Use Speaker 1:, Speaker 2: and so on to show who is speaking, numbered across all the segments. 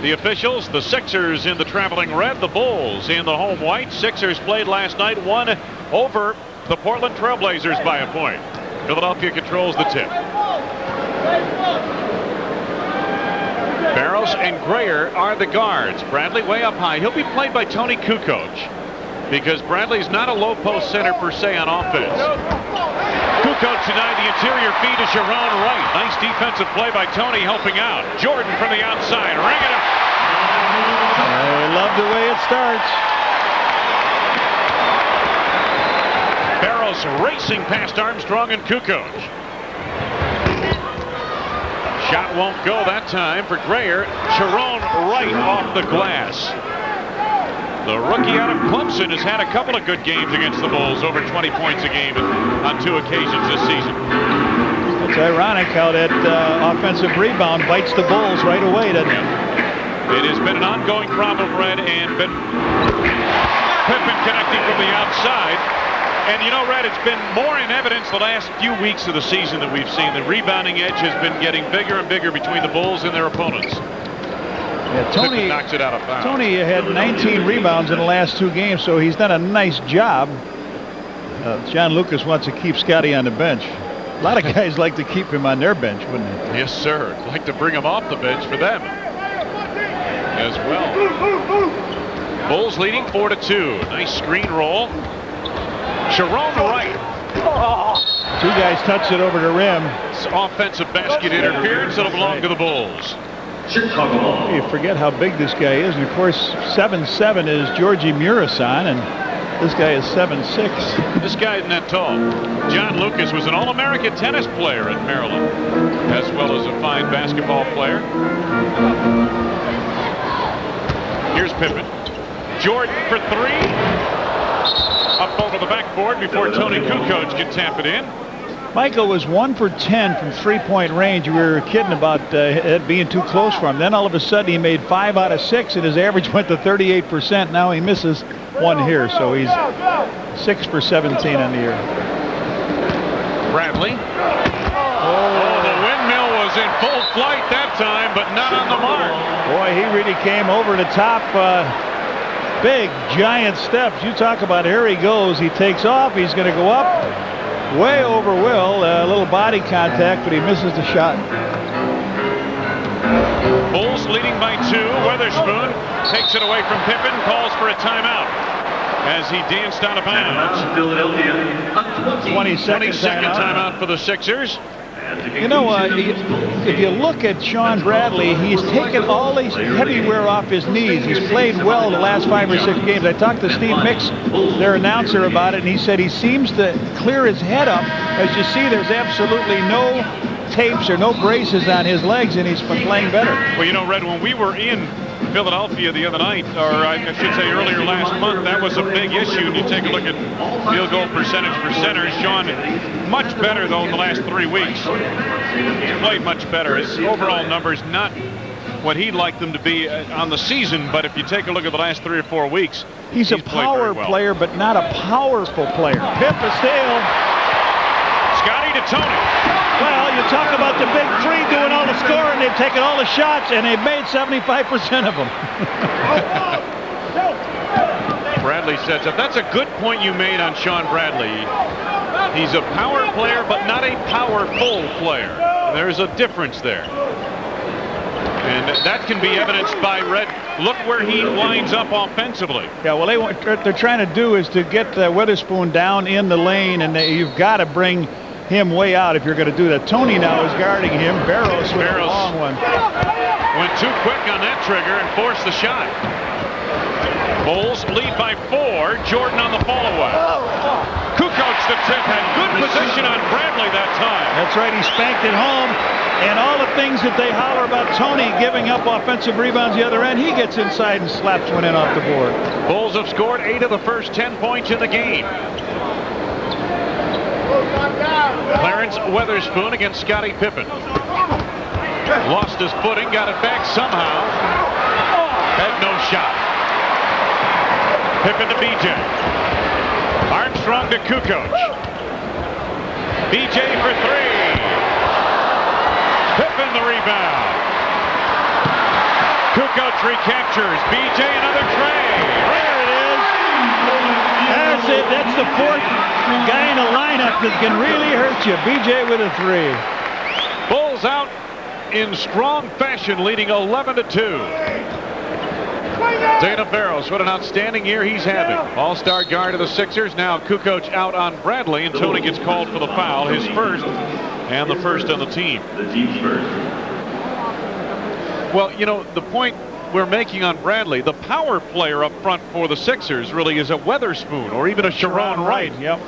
Speaker 1: The officials, the Sixers in the traveling red, the Bulls in the home white. Sixers played last night, won over the Portland Trailblazers by a point. Philadelphia controls the tip. Barros and Grayer are the guards. Bradley way up high. He'll be played by Tony Kukoc because Bradley's not a low post center per se on offense. Kukoc denied the interior feed to Sharon Wright. Nice defensive play by Tony helping out. Jordan from the outside. Ring it up.
Speaker 2: I love the way it starts.
Speaker 1: Barros racing past Armstrong and Kukoc. Shot won't go that time for Grayer. Sharon Wright off the glass. The rookie out of Clemson has had a couple of good games against the Bulls, over 20 points a game on 2 occasions this season.
Speaker 2: It's ironic how that offensive rebound bites the Bulls right away, doesn't it?
Speaker 1: It has been an ongoing problem, Red, and been Pippen connecting from the outside. And you know, Red, it's been more in evidence the last few weeks of the season that we've seen. The rebounding edge has been getting bigger and bigger between the Bulls and their opponents.
Speaker 2: Yeah, Tony
Speaker 1: knocks it out of bounds.
Speaker 2: Tony had 19 rebounds in the last 2 games, so he's done a nice job. John Lucas wants to keep Scotty on the bench. A lot of guys like to keep him on their bench, wouldn't they?
Speaker 1: Yes, sir. Like to bring him off the bench for them as well. Bulls leading 4-2. Nice screen roll. Sharon Wright.
Speaker 2: 2 guys touched it over the rim.
Speaker 1: It's offensive basket interference. It'll belong to the Bulls.
Speaker 2: Chicago. You forget how big this guy is, and of course 7'7" is Georgie Murasan, and this guy is 7'6".
Speaker 1: This guy isn't that tall. John Lucas was an All-American tennis player at Maryland, as well as a fine basketball player. Here's Pippen. Jordan for 3. Up over the backboard before Tony Kukoc can tap it in.
Speaker 2: Michael was 1 for 10 from 3-point range. We were kidding about it being too close for him. Then all of a sudden he made 5 out of 6, and his average went to 38%. Now he misses 1 here, so he's 6 for 17 on the year.
Speaker 1: Bradley. Oh, the windmill was in full flight that time, but not on the mark.
Speaker 2: Boy, he really came over the top. Big, giant steps. You talk about, here he goes. He takes off. He's going to go up. Way over Will. A little body contact, but he misses the shot.
Speaker 1: Bulls leading by 2. Weatherspoon takes it away from Pippen, calls for a timeout as he danced out of bounds.
Speaker 3: Philadelphia.
Speaker 2: 22nd
Speaker 1: timeout for the Sixers.
Speaker 2: You know, if you look at Sean Bradley, he's taken all these heavy wear off his knees. He's played well the last 5 or 6 games. I talked to Steve Mix, their announcer, about it, and he said he seems to clear his head up. As you see, there's absolutely no tapes or no braces on his legs, and he's been playing better.
Speaker 1: Well, you know, Red, when we were in Philadelphia the other night, or I should say earlier last month, that was a big issue. And you take a look at field goal percentage for centers. Sean, much better, though, in the last 3 weeks. He's played much better. His overall numbers not what he'd like them to be on the season, but if you take a look at the last 3 or 4 weeks,
Speaker 2: he's a power player, but not a powerful player. Pip is still.
Speaker 1: Scotty to Tony.
Speaker 2: Well, you talk about the big 3 doing all the scoring. They've taken all the shots, and they've made 75% of them.
Speaker 1: Bradley sets up. That's a good point you made on Sean Bradley. He's a power player, but not a powerful player. There's a difference there. And that can be evidenced by Red. Look where he lines up offensively.
Speaker 2: Yeah, well, what they're trying to do is to get Weatherspoon down in the lane, and you've got to bring him way out if you're going to do that. Tony now is guarding him. Barros with a long one.
Speaker 1: Went too quick on that trigger and forced the shot. Bulls lead by 4. Jordan on the follow away. Kukoc the tip, had good position on Bradley that time.
Speaker 2: That's right, he spanked it home. And all the things that they holler about Tony giving up offensive rebounds the other end, he gets inside and slaps one in off the board.
Speaker 1: Bulls have scored 8 of the first 10 points in the game. Clarence Weatherspoon against Scottie Pippen. Lost his footing, got it back somehow. Had no shot. Pippen to BJ. Armstrong to Kukoc. BJ for 3. Pippen the rebound. Kukoc recaptures. BJ, another tray.
Speaker 2: There it is. That's it. That's the fourth guy in the lineup that can really hurt you. BJ with a 3.
Speaker 1: Bulls out in strong fashion, leading 11-2. Dana Barros, what an outstanding year he's having. All-star guard of the Sixers. Now Kukoc out on Bradley, and Tony gets called for the foul, his first, and the first on the team.
Speaker 3: The team's first.
Speaker 1: Well, you know, the point we're making on Bradley, the power player up front for the Sixers really is a Weatherspoon or even a Sharon Wright.
Speaker 2: Yep.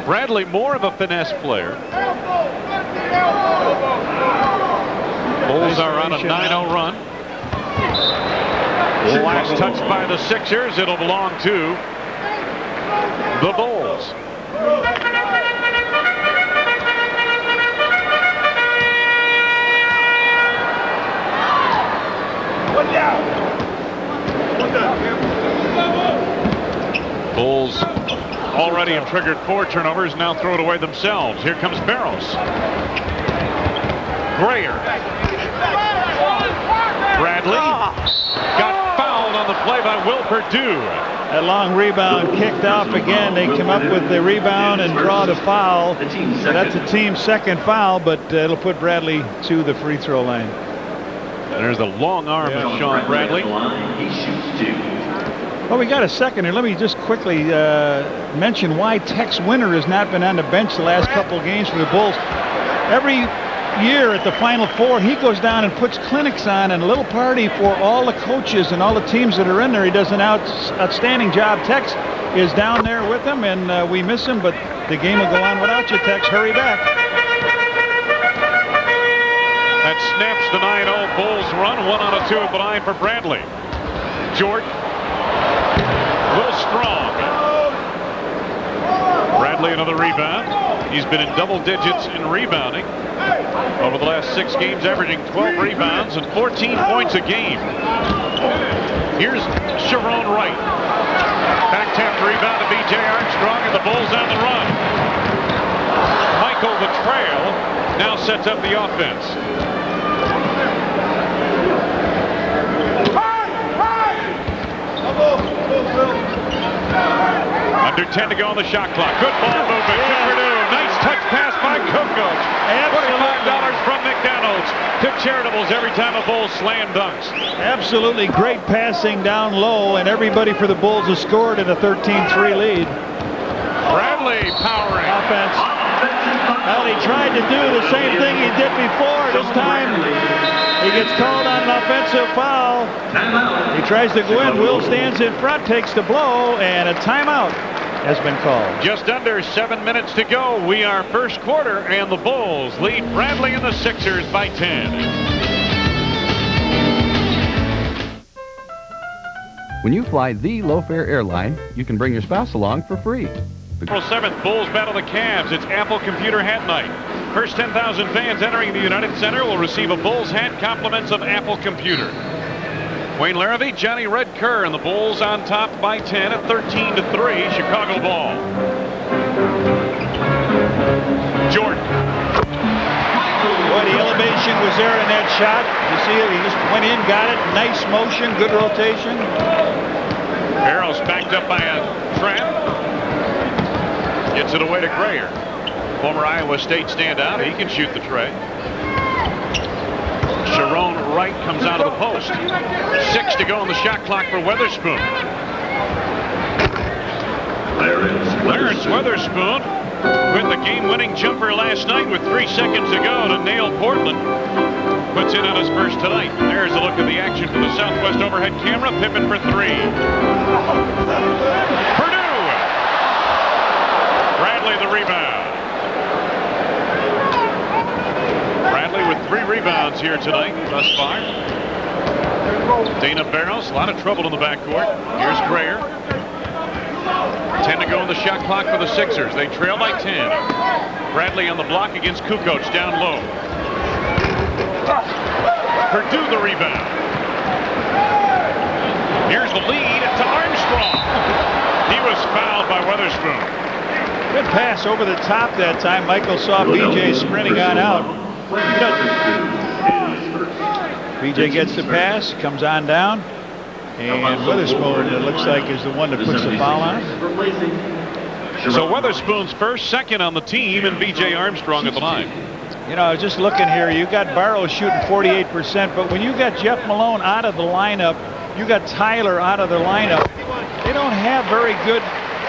Speaker 1: Bradley more of a finesse player. Bulls are on a 9-0 run. Last touch by the Sixers. It'll belong to the Bulls. Bulls already have triggered 4 turnovers, now throw it away themselves. Here comes Barros. Grayer. Bradley got fouled on the play by Will Perdue.
Speaker 2: That long rebound kicked off again. They come up with the rebound and draw the foul. That's the team's second foul, but it'll put Bradley to the free throw line.
Speaker 1: There's the long arm of Sean Bradley.
Speaker 3: He shoots 2.
Speaker 2: Well, we got a second here. Let me just quickly mention why Tex Winter has not been on the bench the last couple of games for the Bulls. Every year at the Final Four, he goes down and puts clinics on and a little party for all the coaches and all the teams that are in there. He does an outstanding job. Tex is down there with him, and we miss him, but the game will go on without you, Tex. Hurry back.
Speaker 1: That snaps the 9-0 Bulls run. 1 out of 2 at the line for Bradley. Jordan. Will Strong. Bradley another rebound. He's been in double digits in rebounding over the last 6 games, averaging 12 rebounds and 14 points a game. Here's Sharon Wright. Back-tapped rebound to B.J. Armstrong, and the Bulls on the run. Michael, the trail, now sets up the offense. Under 10 to go on the shot clock. Good ball movement. Perdue. Nice touch pass by Kukoc. $25 from McDonald's to Charitables every time a Bull slam dunks.
Speaker 2: Absolutely great passing down low, and everybody for the Bulls has scored in a 13-3 lead.
Speaker 1: Bradley powering.
Speaker 2: Offense. Well, he tried to do the same thing he did before. This time he gets called on an offensive foul. He tries to go in. Will stands in front, takes the blow, and a timeout has been called.
Speaker 1: Just under 7 minutes to go. We are first quarter, and the Bulls lead Bradley and the Sixers by 10.
Speaker 4: When you fly the low-fare airline, you can bring your spouse along for free.
Speaker 1: April 7th, Bulls battle the Cavs. It's Apple Computer Hat Night. First 10,000 fans entering the United Center will receive a Bulls hat, compliments of Apple Computer. Wayne Larrivee, Johnny Red Kerr, and the Bulls on top by 10 at 13-3. Chicago ball. Jordan.
Speaker 2: Boy, the elevation was there in that shot. You see it? He just went in, got it. Nice motion, good rotation.
Speaker 1: Barros backed up by a trap. Gets it away to Grayer. Former Iowa State standout. He can shoot the tray. Sharon Wright comes out of the post. 6 to go on the shot clock for Weatherspoon. Clarence Weatherspoon with the game-winning jumper last night with 3 seconds to go to nail Portland. Puts in on his first tonight. There's a look at the action from the Southwest overhead camera. Pippen for 3. Perdue. Bradley the rebound. Bradley with 3 rebounds here tonight thus far. Dana Barros, a lot of trouble in the backcourt. Here's Grayer. 10 to go on the shot clock for the Sixers. They trail by 10. Bradley on the block against Kukoc down low. Perdue the rebound. Here's the lead to Armstrong. He was fouled by Weatherspoon.
Speaker 2: Good pass over the top that time. Michael saw BJ sprinting on out. BJ gets the pass, comes on down, and Witherspoon, it looks like, is the one that puts the foul on.
Speaker 1: So Weatherspoon's first, second on the team, and B.J. Armstrong at the line.
Speaker 2: You know, I was just looking here. You got Barrows shooting 48%, but when you got Jeff Malone out of the lineup, you got Tyler out of the lineup. They don't have very good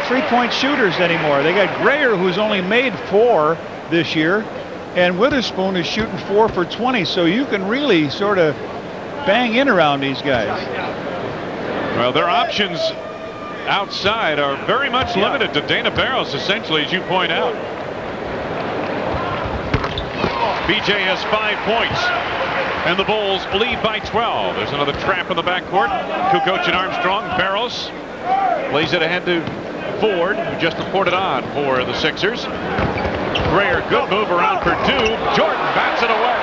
Speaker 2: three-point shooters anymore. They got Grayer, who's only made 4 this year, and Witherspoon is shooting 4 for 20. So you can really sort of bang in around these guys.
Speaker 1: Well, their options outside are very much limited to Dana Barrows, essentially, as you point out. BJ has 5 points, and the Bulls lead by 12. There's another trap in the backcourt. Kukoc and Armstrong. Barrows plays it ahead to Ford, who just reported on for the Sixers. Grayer, good move around Purdue. Jordan bats it away.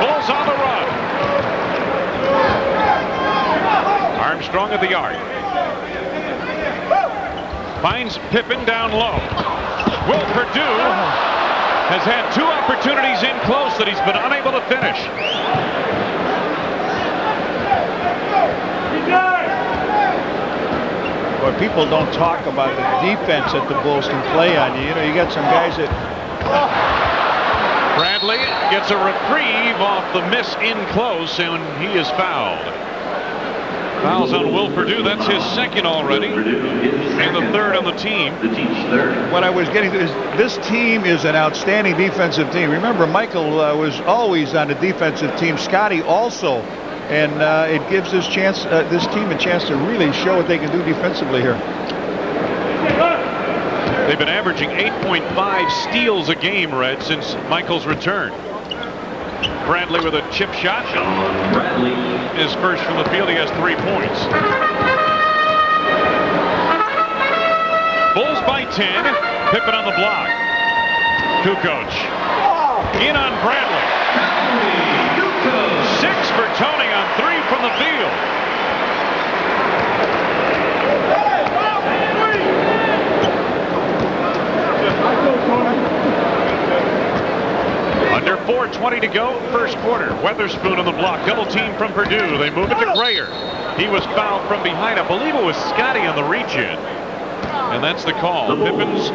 Speaker 1: Bulls on the run. Armstrong at the arc. Finds Pippen down low. Will Purdue has had 2 opportunities in close that he's been unable to finish.
Speaker 2: But people don't talk about the defense that the Bulls can play on you. You know, you got some guys that...
Speaker 1: Bradley gets a reprieve off the miss in close, and he is fouled. Fouls on Will Purdue. That's his second already, and the third on the team.
Speaker 2: What I was getting to is this team is an outstanding defensive team. Remember, Michael was always on the defensive team. Scotty also. And it gives this team a chance to really show what they can do defensively here.
Speaker 1: They've been averaging 8.5 steals a game, Red, since Michael's return. Bradley with a chip shot.
Speaker 3: Bradley
Speaker 1: His first from the field. He has 3 points. Bulls by 10. Pippen on the block. Kukoc in on Bradley. 6 for Tony on 3 from the field. Under 4:20 to go, first quarter. Weatherspoon on the block. Double team from Purdue. They move it to Grayer. He was fouled from behind. I believe it was Scotty on the reach-in. And that's the call. Pippen's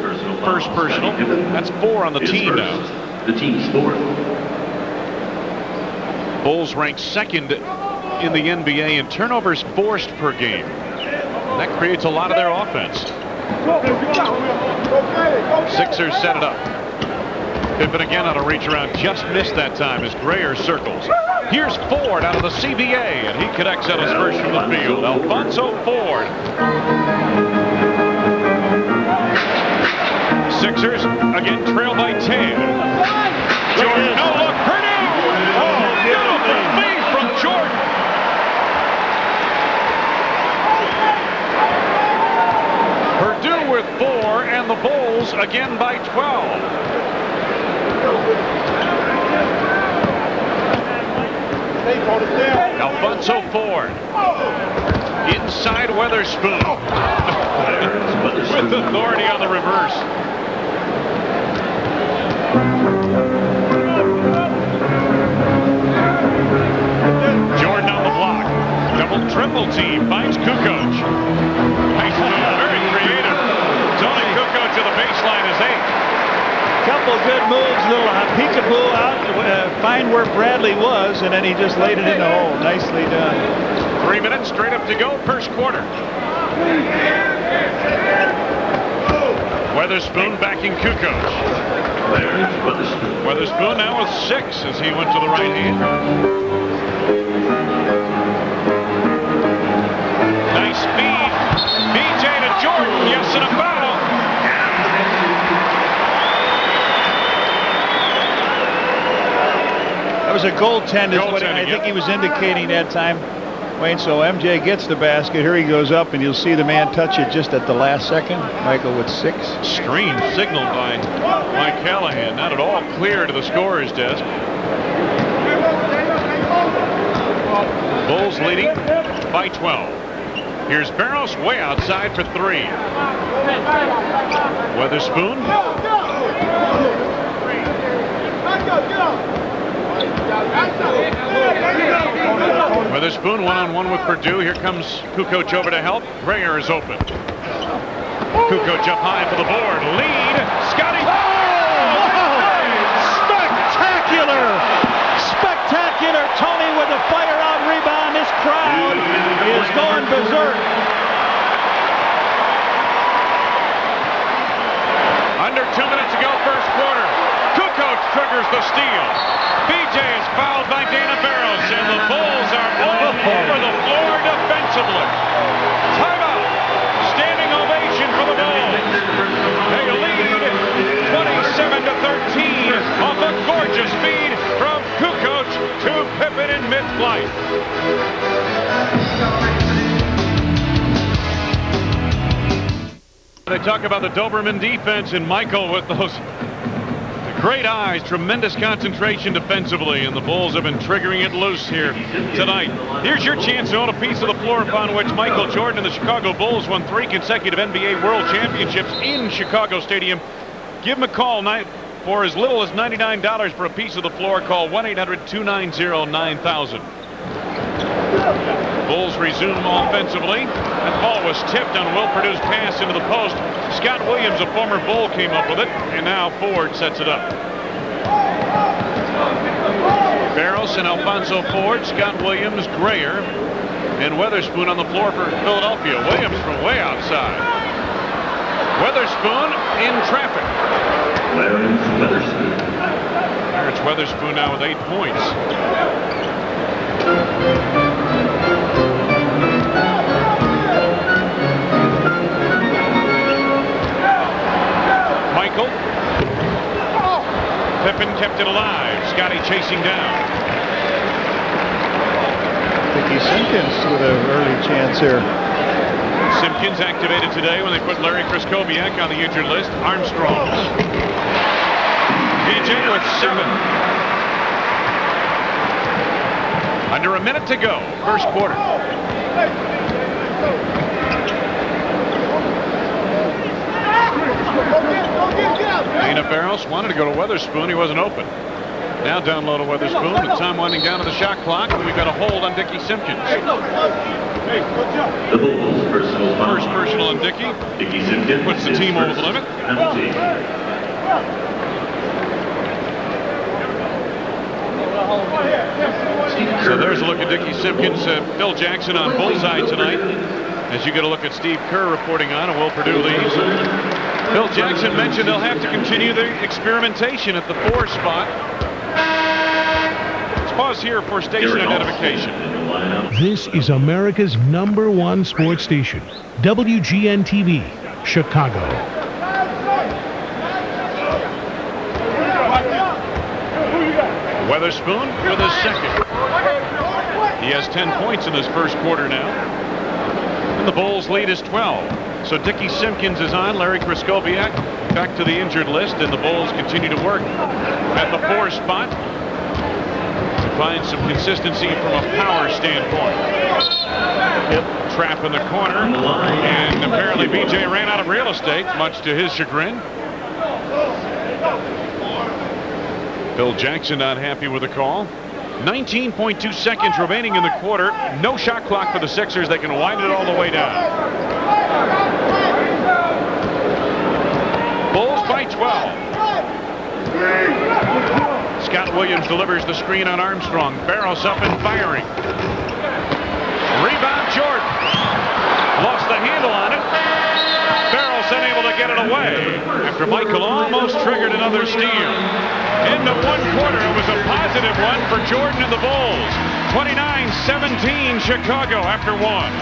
Speaker 1: first personal. That's 4 on the team now.
Speaker 3: The team's 4th.
Speaker 1: Bulls ranked 2nd in the NBA in turnovers forced per game. That creates a lot of their offense. Sixers set it up. Pippen again on a reach around, just missed that time as Grayer circles. Here's Ford out of the CBA, and he connects out his first from the field. Alfonso Ford. Sixers again trail by 10. Jordan, no look, Purdue! Oh, beautiful feed from Jordan. Purdue with 4, and the Bulls again by 12. Alfonso Ford. Inside Weatherspoon. With authority on the reverse. Jordan on the block. Double triple team finds Kukoc. Nice move, very creative. Tony Kukoc to the baseline is 8.
Speaker 2: Couple good moves, little peekaboo out, find where Bradley was, and then he just laid it in the hole. Nicely done.
Speaker 1: 3 minutes straight up to go, first quarter. Weatherspoon backing Kukoc. Weatherspoon now with 6 as he went to the right hand. Nice feed. BJ to Jordan. Yes, and a foul.
Speaker 2: That was a goaltend, is what I think he was indicating that time, Wayne. So MJ gets the basket. Here he goes up, and you'll see the man touch it just at the last second. Michael with 6.
Speaker 1: Screen signaled by Mike Callahan. Not at all clear to the scorer's desk. Bulls leading by 12. Here's Barrows way outside for 3. Weatherspoon. Weatherspoon one-on-one with Perdue. Here comes Kukoc over to help. Grayer is open. Kukoc up high for the board. Lead. Scotty.
Speaker 2: Spectacular! Spectacular! Tony with the fire-out rebound. This crowd is going berserk.
Speaker 1: Under 2 minutes to go, first quarter. Kukoc triggers the steal. BJ is fouled by Dana Barros, and the Bulls are all over the floor defensively. Timeout. Standing ovation for the Bulls. They lead 27-13 off a gorgeous feed from Kukoc to Pippen in mid-flight. They talk about the Doberman defense, and Michael with those great eyes, tremendous concentration defensively, and the Bulls have been triggering it loose here tonight. Here's your chance to own a piece of the floor upon which Michael Jordan and the Chicago Bulls won 3 consecutive NBA World Championships in Chicago Stadium. Give them a call for as little as $99 for a piece of the floor. Call 1-800-290-9000. Bulls resume offensively. That ball was tipped on Will Perdue's pass into the post. Scott Williams, a former Bull, came up with it, and now Ford sets it up. Barros and Alfonso Ford, Scott Williams, Grayer, and Weatherspoon on the floor for Philadelphia. Williams from way outside. Weatherspoon in traffic. Clarence Weatherspoon now with 8 points. Michael. Pippen kept it alive. Scotty chasing down.
Speaker 2: Dickey Simpkins with an early chance here.
Speaker 1: Simpkins activated today when they put Larry Krystkowiak on the injured list. Armstrong. BJ with 7. Under a minute to go, first quarter. Dana Barros wanted to go to Weatherspoon. He wasn't open. Now down low to Weatherspoon. The time winding down to the shot clock, and we've got a hold on Dickey Simpkins.
Speaker 3: The Bulls personal foul.
Speaker 1: First personal on Dickey.
Speaker 3: Dickey Simpkins
Speaker 1: Puts the team over the limit.
Speaker 3: Penalty.
Speaker 1: So there's a look at Dickey Simpkins. Phil Jackson on bullseye tonight. As you get a look at Steve Kerr reporting on, and Will Perdue leaves. Phil Jackson mentioned they'll have to continue the experimentation at the 4 spot. Let's pause here for station identification.
Speaker 5: This is America's #1 sports station, WGN-TV, Chicago.
Speaker 1: Weatherspoon with his second. He has 10 points in this first quarter now. And the Bulls lead is 12. So Dickey Simpkins is on. Larry Krystkowiak back to the injured list, and the Bulls continue to work at the 4 spot to find some consistency from a power standpoint. Trap in the corner, and apparently BJ ran out of real estate, much to his chagrin. Phil Jackson not happy with the call. 19.2 seconds remaining in the quarter. No shot clock for the Sixers. They can wind it all the way down. Bulls by 12. Scott Williams delivers the screen on Armstrong. Barros up and firing. Rebound Jordan. Lost the handle on it. Barros unable to get it away after Michael almost triggered another steal. Into one quarter, it was a positive one for Jordan and the Bulls. 29-17 Chicago after 1.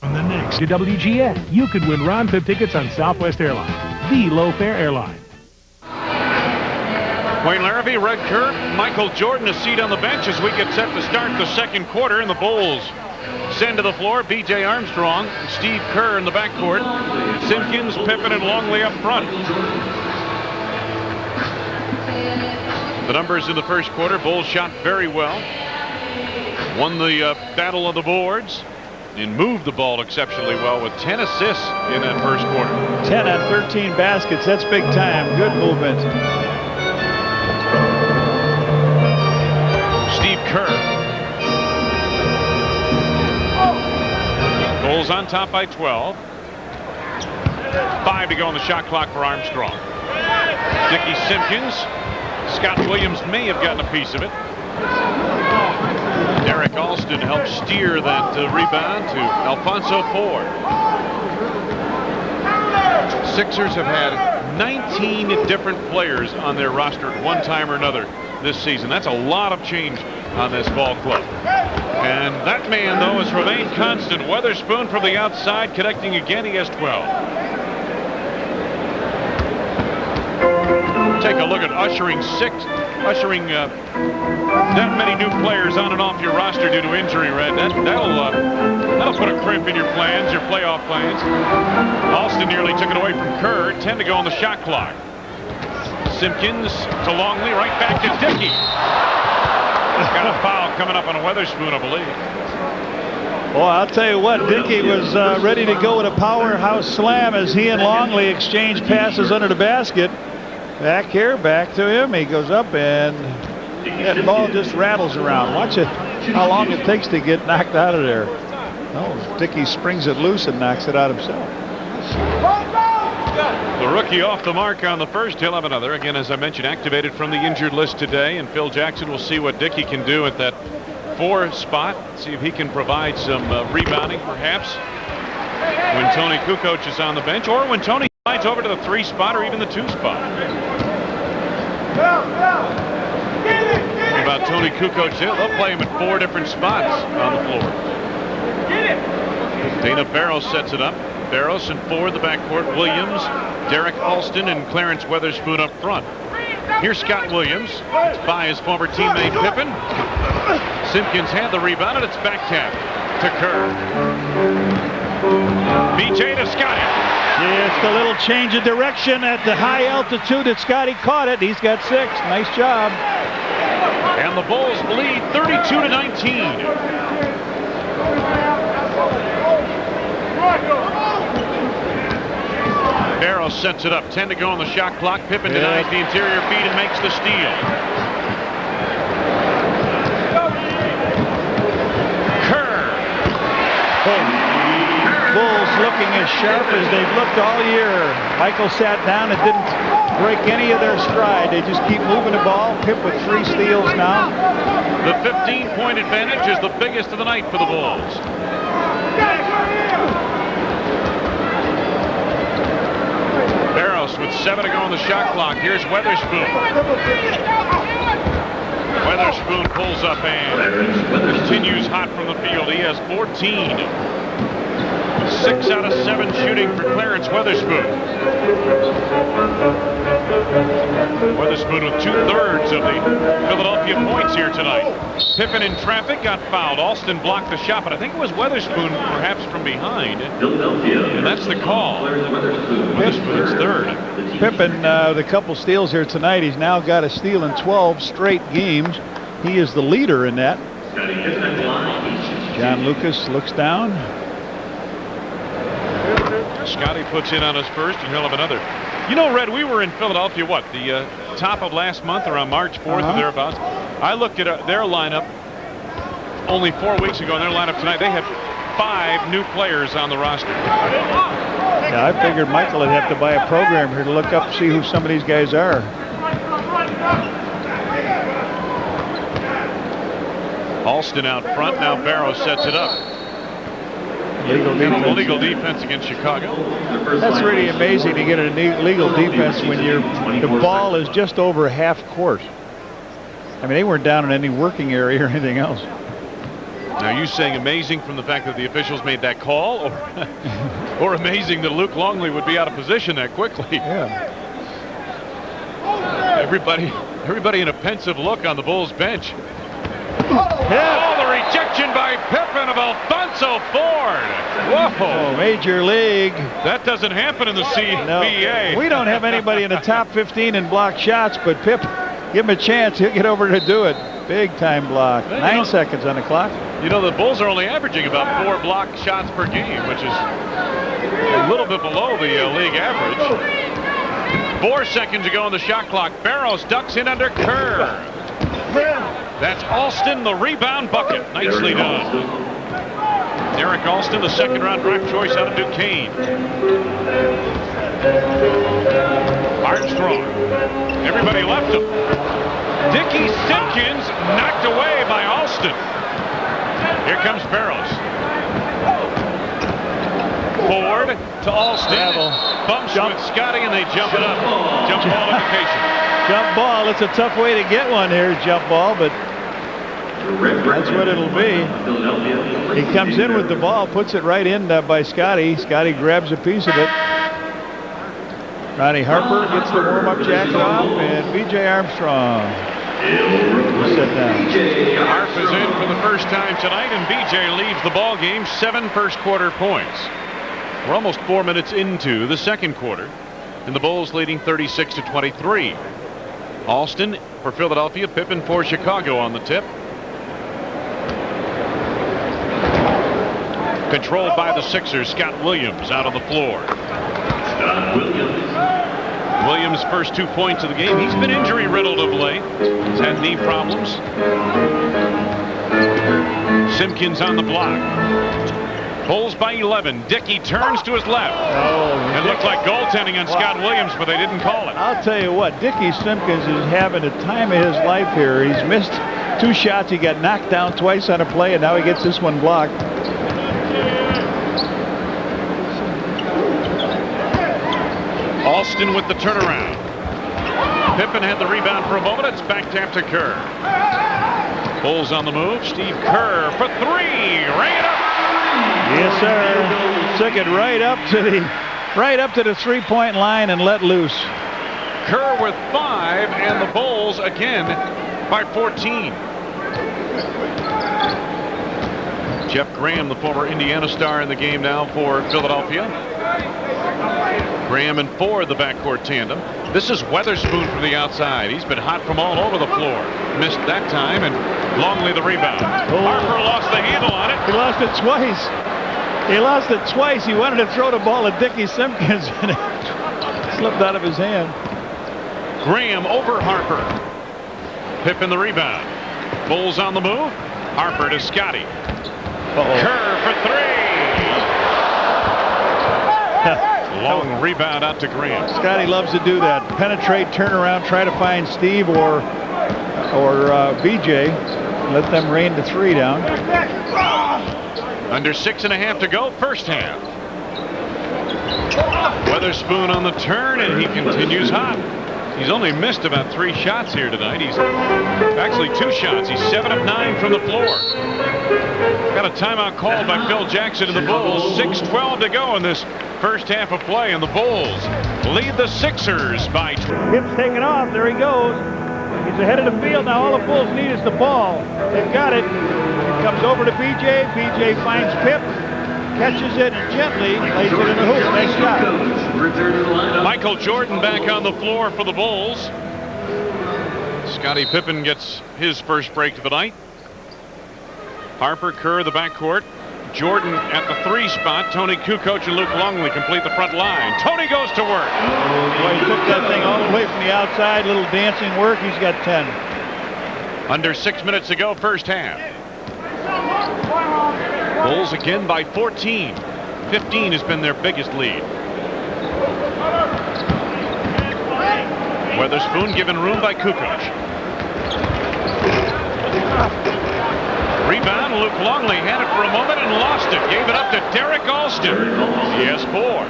Speaker 5: On the next to WGN, you could win round trip tickets on Southwest Airlines, the low-fare airline.
Speaker 1: Wayne Larrivee, Red Kerr, Michael Jordan, a seat on the bench as we get set to start the second quarter, and the Bulls send to the floor B.J. Armstrong, Steve Kerr in the backcourt, Simpkins, Pippen, and Longley up front. The numbers in the first quarter, Bulls shot very well. Won the battle of the boards. and moved the ball exceptionally well with 10 assists in that first quarter.
Speaker 2: 10 on 13 baskets. That's big time. Good movement.
Speaker 1: Steve Kerr. Bulls on top by 12. 5 to go on the shot clock for Armstrong. Dickie Simpkins. Scott Williams may have gotten a piece of it. Derek Alston helped steer that rebound to Alphonso Ford. Sixers have had 19 different players on their roster at one time or another this season. That's a lot of change on this ball club. And that man, though, has remained constant. Weatherspoon from the outside, connecting again. He has 12. Take a look at ushering that many new players on and off your roster due to injury, Red. That'll put a crimp in your plans, your playoff plans. Alston nearly took it away from Kerr. 10 to go on the shot clock. Simpkins to Longley, right back to Dickey. Got a foul coming up on Weatherspoon, I believe.
Speaker 2: Well, I'll tell you what, Dickey was ready to go with a powerhouse slam as he and Longley exchanged passes under the basket. Back here, back to him. He goes up and that ball just rattles around. Watch it, how long it takes to get knocked out of there. Oh, Dickey springs it loose and knocks it out himself.
Speaker 1: The rookie off the mark on the first. He'll have another. Again, as I mentioned, activated from the injured list today. And Phil Jackson will see what Dickey can do at that 4 spot. See if he can provide some rebounding, perhaps, when Tony Kukoc is on the bench, or when Tony slides over to the 3 spot or even the 2 spot. About Tony Kukoc, they'll play him at 4 different spots on the floor. Dana Barros sets it up. Barros and Ford the backcourt. Williams, Derek Alston, and Clarence Weatherspoon up front. Here's Scott Williams. It's by his former teammate Pippen. Simpkins had the rebound, and it's back tap to Kerr. BJ to Scotty.
Speaker 2: It's the little change of direction at the high altitude that Scotty caught it. He's got 6. Nice job.
Speaker 1: And the Bulls lead 32-19. Barrow sets it up. 10 to go on the shot clock. Pippen denies the interior feed and makes the steal. Kerr.
Speaker 2: Bulls looking as sharp as they've looked all year. Michael sat down and didn't break any of their stride. They just keep moving the ball. Pip with 3 steals now.
Speaker 1: The 15-point advantage is the biggest of the night for the Bulls. Barros with 7 to go on the shot clock. Here's Weatherspoon. Weatherspoon pulls up and continues hot from the field. He has 14. 6 out of 7 shooting for Clarence Weatherspoon. Weatherspoon with 2/3 of the Philadelphia points here tonight. Pippen in traffic got fouled. Alston blocked the shot, but I think it was Weatherspoon perhaps from behind. And that's the call. Weatherspoon's 3rd.
Speaker 2: Pippen, the couple steals here tonight. He's now got a steal in 12 straight games. He is the leader in that. John Lucas looks down.
Speaker 1: Scotty puts in on his first, and he'll have another. You know, Red, we were in Philadelphia, the top of last month, around March 4th or thereabouts. I looked at their lineup only 4 weeks ago, and their lineup tonight, they had 5 new players on the roster.
Speaker 2: Yeah, I figured Michael would have to buy a program here to look up and see who some of these guys are.
Speaker 1: Alston out front. Now Barrow sets it up. Illegal defense against Chicago.
Speaker 2: That's really amazing to get a legal defense when the ball is just over half court. I mean, they weren't down in any working area or anything else.
Speaker 1: Now, are you saying amazing from the fact that the officials made that call, or amazing that Luke Longley would be out of position that quickly?
Speaker 2: Yeah.
Speaker 1: Everybody in a pensive look on the Bulls bench. Oh, the rejection by Pippen of Alphonso Ford. Whoa.
Speaker 2: Oh, Major League.
Speaker 1: That doesn't happen in the CBA.
Speaker 2: No, we don't have anybody in the top 15 in block shots, but Pip Give him a chance. He'll get over to do it. Big time block.
Speaker 1: Well,
Speaker 2: 9 seconds on the clock.
Speaker 1: You know, the Bulls are only averaging about 4 block shots per game, which is a little bit below the league average. 4 seconds to go on the shot clock. Barrows ducks in under Kerr. That's Alston, the rebound bucket. Nicely done. Derek Alston, the second-round draft choice out of Duquesne. Armstrong. Everybody left him. Dickey Simpkins knocked away by Alston. Here comes Barrows. Forward to Alston. Bumps with Scotty, and they jump it up. Jump ball indication.
Speaker 2: Jump ball. It's a tough way to get one here, jump ball, but that's what it'll be. He comes in with the ball, puts it right in by Scotty. Scotty grabs a piece of it. Ronnie Harper gets the warm-up jacket off, and B.J. Armstrong sit down.
Speaker 1: Harp is in for the first time tonight, and B.J. leads the ball game. 7 first-quarter points. We're almost 4 minutes into the second quarter, and the Bulls leading 36-23. Alston for Philadelphia, Pippen for Chicago on the tip. Controlled by the Sixers. Scott Williams out on the floor. Williams' first 2 points of the game. He's been injury riddled of late. He's had knee problems. Simpkins on the block. Bulls by 11. Dickey turns to his left. It looked like goaltending on Scott Williams, but they didn't call it.
Speaker 2: I'll tell you what, Dickey Simpkins is having a time of his life here. He's missed 2 shots. He got knocked down twice on a play, and now he gets this one blocked.
Speaker 1: Alston with the turnaround. Pippen had the rebound for a moment. It's back tapped to Kerr. Bulls on the move. Steve Kerr for 3. Rang it up.
Speaker 2: Yes, sir. Took it right up to the 3-point line and let loose.
Speaker 1: Kerr with 5, and the Bulls again by 14. Jeff Graham, the former Indiana star, in the game now for Philadelphia. Graham and Ford, the backcourt tandem. This is Weatherspoon from the outside. He's been hot from all over the floor. Missed that time, and Longley the rebound. Harper lost the handle on it.
Speaker 2: He lost it twice. He wanted to throw the ball at Dickey Simpkins, and it slipped out of his hand.
Speaker 1: Graham over Harper. Pippen the rebound. Bulls on the move. Harper to Scotty. Kerr for 3. Long rebound out to Graham.
Speaker 2: Scotty loves to do that. Penetrate, turn around, try to find Steve or BJ. Let them rain the 3 down.
Speaker 1: Under 6.5 to go, first half. Weatherspoon on the turn, and he continues hot. He's only missed about 3 shots here tonight. He's actually 2 shots. He's 7 of 9 from the floor. Got a timeout called by Phil Jackson and the Bulls. 6:12 to go in this first half of play, and the Bulls lead the Sixers by 2.
Speaker 2: Hips taken off. There he goes. He's ahead of the field. Now all the Bulls need is the ball. They've got it. It comes over to BJ. BJ finds Pip. Catches it and gently lays it in the hoop. Nice shot.
Speaker 1: Michael Jordan back on the floor for the Bulls. Scottie Pippen gets his first break of the night. Harper, Kerr, the backcourt. Jordan at the 3 spot. Tony Kukoc and Luke Longley complete the front line. Tony goes to work.
Speaker 2: Boy, he took that thing all the way from the outside. Little dancing work. He's got 10.
Speaker 1: Under 6 minutes to go, first half. Bulls again by 14. 15 has been their biggest lead. Weatherspoon given room by Kukoc. Rebound, Luke Longley had it for a moment and lost it. Gave it up to Derek Alston. Yes, 4.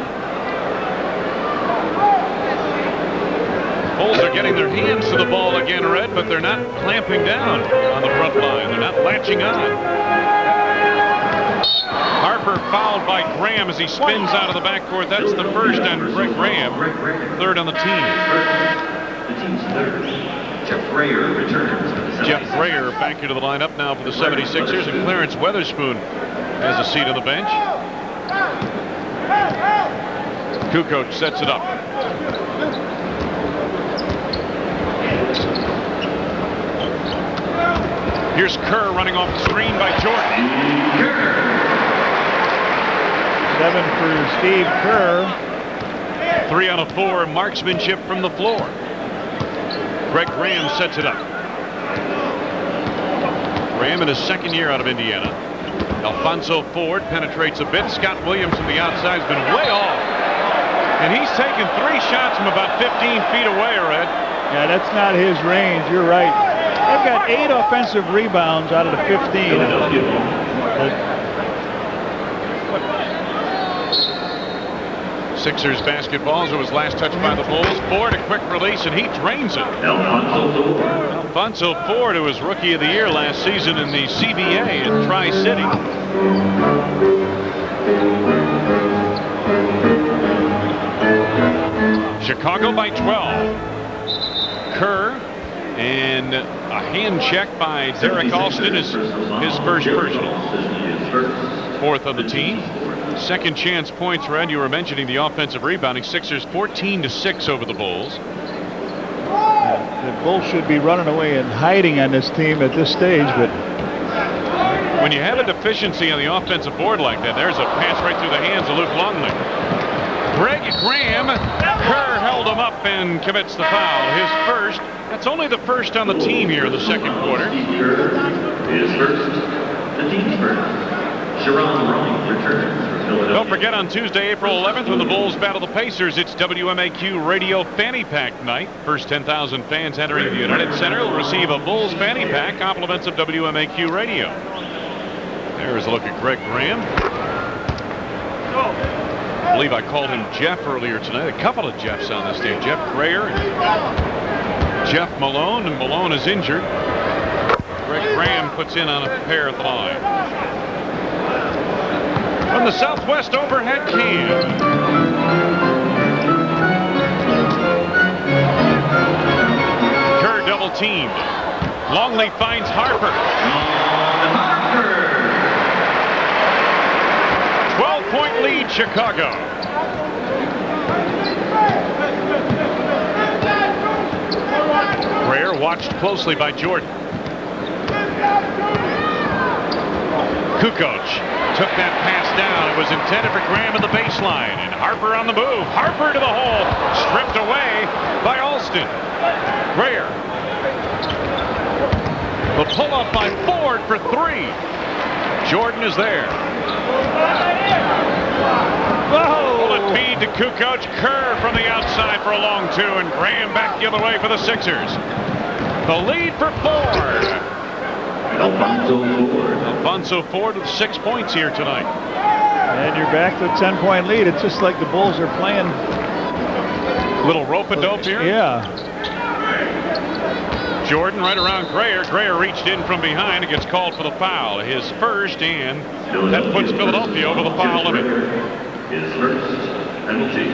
Speaker 1: Bulls are getting their hands to the ball again, Red, but they're not clamping down on the front line. They're not latching on. Harper fouled by Graham as he spins out of the backcourt. That's the first on Graham. 3rd on the team.
Speaker 3: The team's 3rd. Jeff Brayer returns.
Speaker 1: Jeff Brayer back into the lineup now for the 76ers, and Clarence Weatherspoon has a seat on the bench. Kukoc sets it up. Here's Kerr running off the screen by Jordan.
Speaker 2: 7 for Steve Kerr.
Speaker 1: 3 out of 4 marksmanship from the floor. Greg Graham sets it up. Graham in his second year out of Indiana. Alfonso Ford penetrates a bit. Scott Williams from the outside has been way off. And he's taken 3 shots from about 15 feet away, Red.
Speaker 2: Yeah, that's not his range. You're right. They've got 8 offensive rebounds out of the 15.
Speaker 1: Sixers basketball as it was last touched by the Bulls. Ford, a quick release, and he drains it. Alfonso Ford, who was Rookie of the Year last season in the CBA in Tri-City. Chicago by 12. Kerr, and a hand check by Derek Alston is his first personal. 4th on the team. Second chance points, Red. You were mentioning the offensive rebounding. Sixers 14-6 over the Bulls.
Speaker 2: The Bulls should be running away and hiding on this team at this stage, but
Speaker 1: when you have a deficiency on the offensive board like that, there's a pass right through the hands of Luke Longley. Greg Graham, Kerr held him up and commits the foul. His first. That's only the first on the team here in the second quarter.
Speaker 3: His first. The team's first. Sharon Raleigh returns.
Speaker 1: Don't forget, on Tuesday, April 11th, when the Bulls battle the Pacers, it's WMAQ Radio Fanny Pack night. First 10,000 fans entering the United Center will receive a Bulls Fanny Pack, compliments of WMAQ Radio. There's a look at Greg Graham. I believe I called him Jeff earlier tonight. A couple of Jeffs on this day. Jeff Grayer and Jeff Malone, and Malone is injured. Greg Graham puts in on a pair at the line. From the Southwest overhead cam. Kerr double teamed. Longley finds Harper. 12-point lead, Chicago. Grayer watched closely by Jordan. Kukoc took that pass down. It was intended for Graham at the baseline, and Harper on the move. Harper to the hole, stripped away by Alston. Grayer. The pull-up by Ford for 3. Jordan is there. Bullet feed to Kukoc. Kerr from the outside for a long 2, and Graham back the other way for the Sixers. The lead for Ford. Alfonso Ford with 6 points here tonight.
Speaker 2: And you're back to a 10-point lead. It's just like the Bulls are playing.
Speaker 1: Little rope-a-dope here.
Speaker 2: Yeah.
Speaker 1: Jordan right around Grayer. Grayer reached in from behind and gets called for the foul. His first, and that puts Philadelphia over the foul limit.
Speaker 3: His first penalty.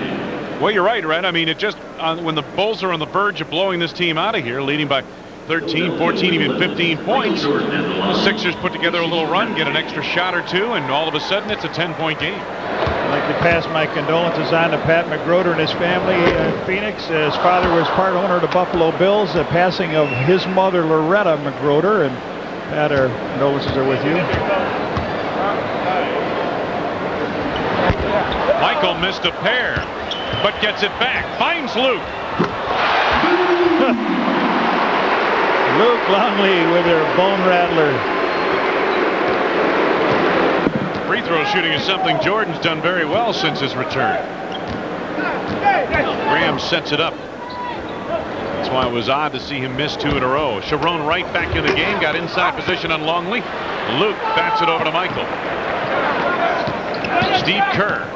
Speaker 1: Well, you're right, Red. I mean, it just, when the Bulls are on the verge of blowing this team out of here, leading by 13, 14, even 15 points, the Sixers put together a little run, get an extra shot or 2, and all of a sudden it's a 10-point game.
Speaker 2: I'd like to pass my condolences on to Pat McGroder and his family in Phoenix. His father was part owner of the Buffalo Bills. The passing of his mother, Loretta McGroder, and Pat, our condolences are with you.
Speaker 1: Michael missed a pair, but gets it back. Finds Luke.
Speaker 2: Luke Longley with their bone rattler.
Speaker 1: Free throw shooting is something Jordan's done very well since his return. Graham sets it up. That's why it was odd to see him miss 2 in a row. Sharon Wright back in the game, got inside position on Longley. Luke bats it over to Michael. Steve Kerr.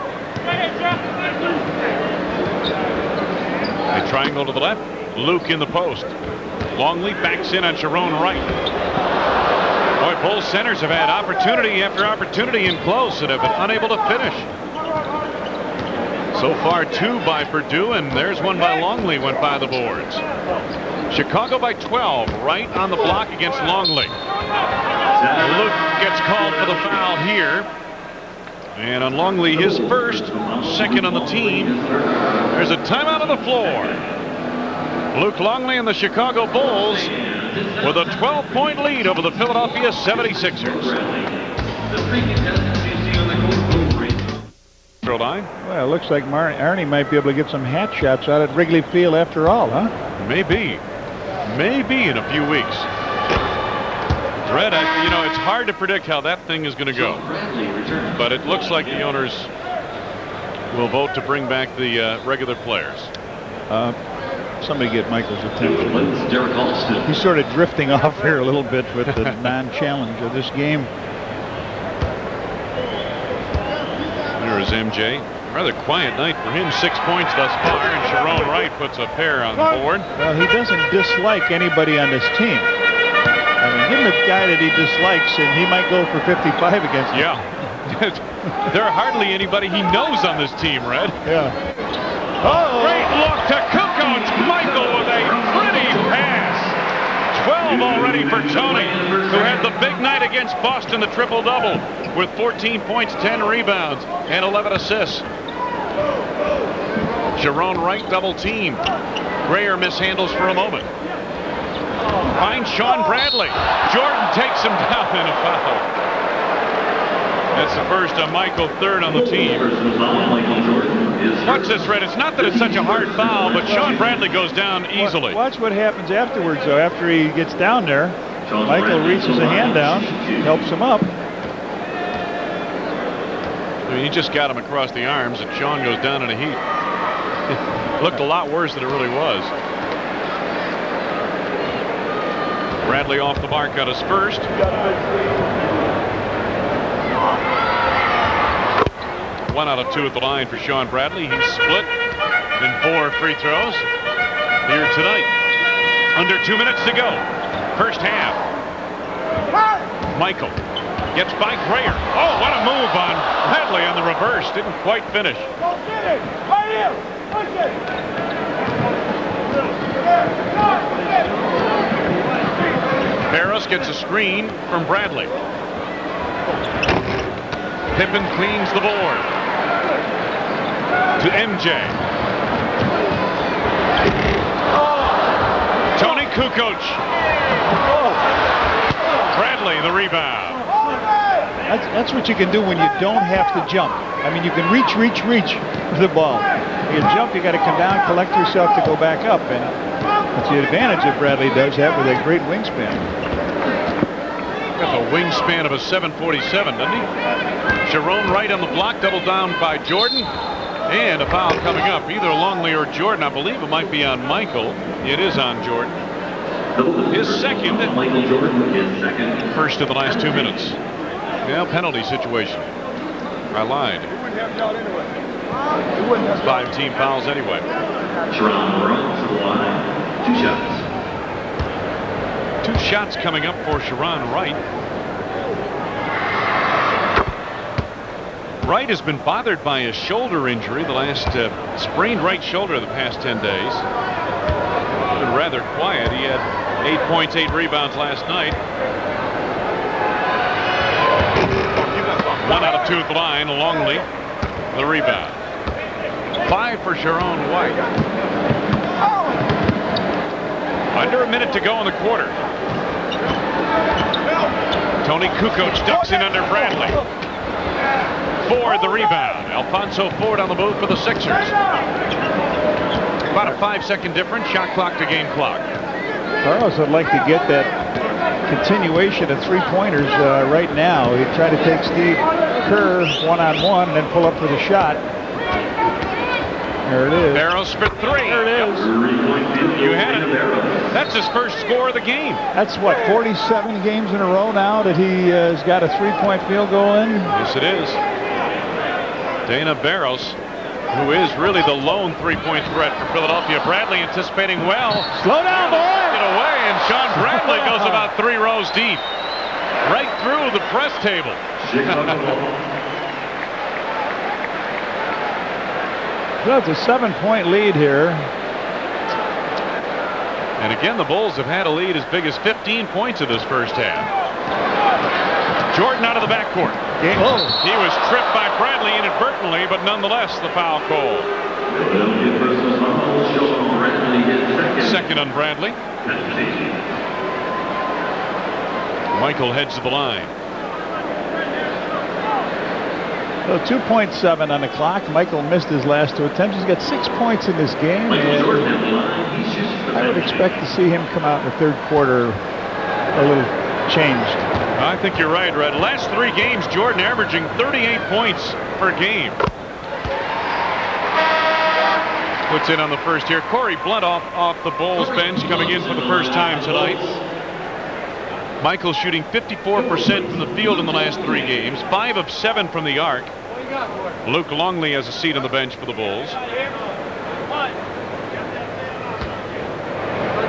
Speaker 1: A triangle to the left. Luke in the post. Longley backs in on Sharon Wright. Boy, Bulls centers have had opportunity after opportunity in close and have been unable to finish. So far 2 by Purdue, and there's one by Longley went by the boards. Chicago by 12, right on the block against Longley. Luke gets called for the foul here. And on Longley, his first, second on the team. There's a timeout on the floor. Luke Longley and the Chicago Bulls with a 12-point lead over the Philadelphia 76ers.
Speaker 2: Well, it looks like Arnie might be able to get some hat shots out at Wrigley Field after all, huh?
Speaker 1: Maybe in a few weeks. Red, you know, it's hard to predict how that thing is going to go. But it looks like the owners will vote to bring back the regular players.
Speaker 2: Somebody get Michael's attention. He's sort of drifting off here a little bit with the non-challenge of this game.
Speaker 1: There is MJ. Rather quiet night for him. 6 points thus far, and Sharon Wright puts a pair on the board.
Speaker 2: Well, he doesn't dislike anybody on this team. I mean, give him a guy that he dislikes, and he might go for 55 against him.
Speaker 1: Yeah. There are hardly anybody he knows on this team, Red.
Speaker 2: Yeah.
Speaker 1: Oh, great look to Kukoc. Michael with a pretty pass. 12 already for Tony, who had the big night against Boston, the triple-double, with 14 points, 10 rebounds, and 11 assists. Sharon Wright double team. Grayer mishandles for a moment. Finds Sean Bradley. Jordan takes him down in a foul. That's the first on Michael, third on the team. Watch this, Red. It's not that it's such a hard foul, but Sean Bradley goes down easily.
Speaker 2: Watch what happens afterwards, though. After he gets down there, Michael reaches a hand down, helps him up.
Speaker 1: I mean, he just got him across the arms, and Sean goes down in a heap. It looked a lot worse than it really was. Bradley off the mark on his first. 1 out of 2 at the line for Sean Bradley. He's split in 4 free throws here tonight. Under 2 minutes to go. First half. Michael gets by Grayer. Oh, what a move on Bradley on the reverse. Didn't quite finish. Barros gets a screen from Bradley. Pippen cleans the board. To MJ. Tony Kukoc. Bradley the rebound.
Speaker 2: That's what you can do when you don't have to jump. I mean, you can reach with the ball. You jump, you got to come down, collect yourself to go back up, and that's the advantage that Bradley does have with a great wingspan.
Speaker 1: Got the wingspan of a 747, doesn't he? Sharon Wright on the block, doubled down by Jordan. And a foul coming up, either Longley or Jordan. I believe it might be on Michael. It is on Jordan. His second.
Speaker 3: Michael Jordan is second.
Speaker 1: First of the last 2 minutes. Now penalty situation. I lied. 5 team fouls anyway.
Speaker 3: Sharon Wright to the line. 2 shots.
Speaker 1: 2 shots coming up for Sharon Wright. Wright has been bothered by a shoulder injury, the last sprained right shoulder the past 10 days. Been rather quiet. He had 8 points, 8 rebounds last night. 1 out of 2 at the line. Longley, the rebound. 5 for Sharon White. Under a minute to go in the quarter. Tony Kukoc ducks in under Bradley. Ford the rebound. Alfonso Ford on the move for the Sixers. About a 5-second difference. Shot clock to game clock.
Speaker 2: Carlos would like to get that continuation of 3-pointers right now. He tried to take Steve Kerr one-on-one and then pull up for the shot. There it is.
Speaker 1: Barros for 3.
Speaker 2: There it is.
Speaker 1: You had it. That's his first score of the game.
Speaker 2: That's what, 47 games in a row now that he has got a 3-point field goal in?
Speaker 1: Yes, it is. Dana Barros, who is really the lone 3-point threat for Philadelphia. Bradley anticipating well.
Speaker 2: Slow down, boy!
Speaker 1: Get away, and Sean Bradley goes about 3 rows deep. Right through the press table.
Speaker 2: That's a 7-point lead here.
Speaker 1: And again, the Bulls have had a lead as big as 15 points in this first half. Jordan out of the backcourt. He was tripped by Bradley inadvertently, but nonetheless the foul call. second on Bradley. Michael heads to the line.
Speaker 2: So 2.7 on the clock. Michael missed his last 2 attempts. He's got 6 points in this game. And I would expect to see him come out in the third quarter a little changed.
Speaker 1: I think you're right, Red. Last 3 games, Jordan averaging 38 points per game. Puts in on the first here. Corey Blunt off the Bulls bench, coming in for the first time tonight. Michael shooting 54% from the field in the last 3 games, 5 of 7 from the arc. Luke Longley has a seat on the bench for the Bulls.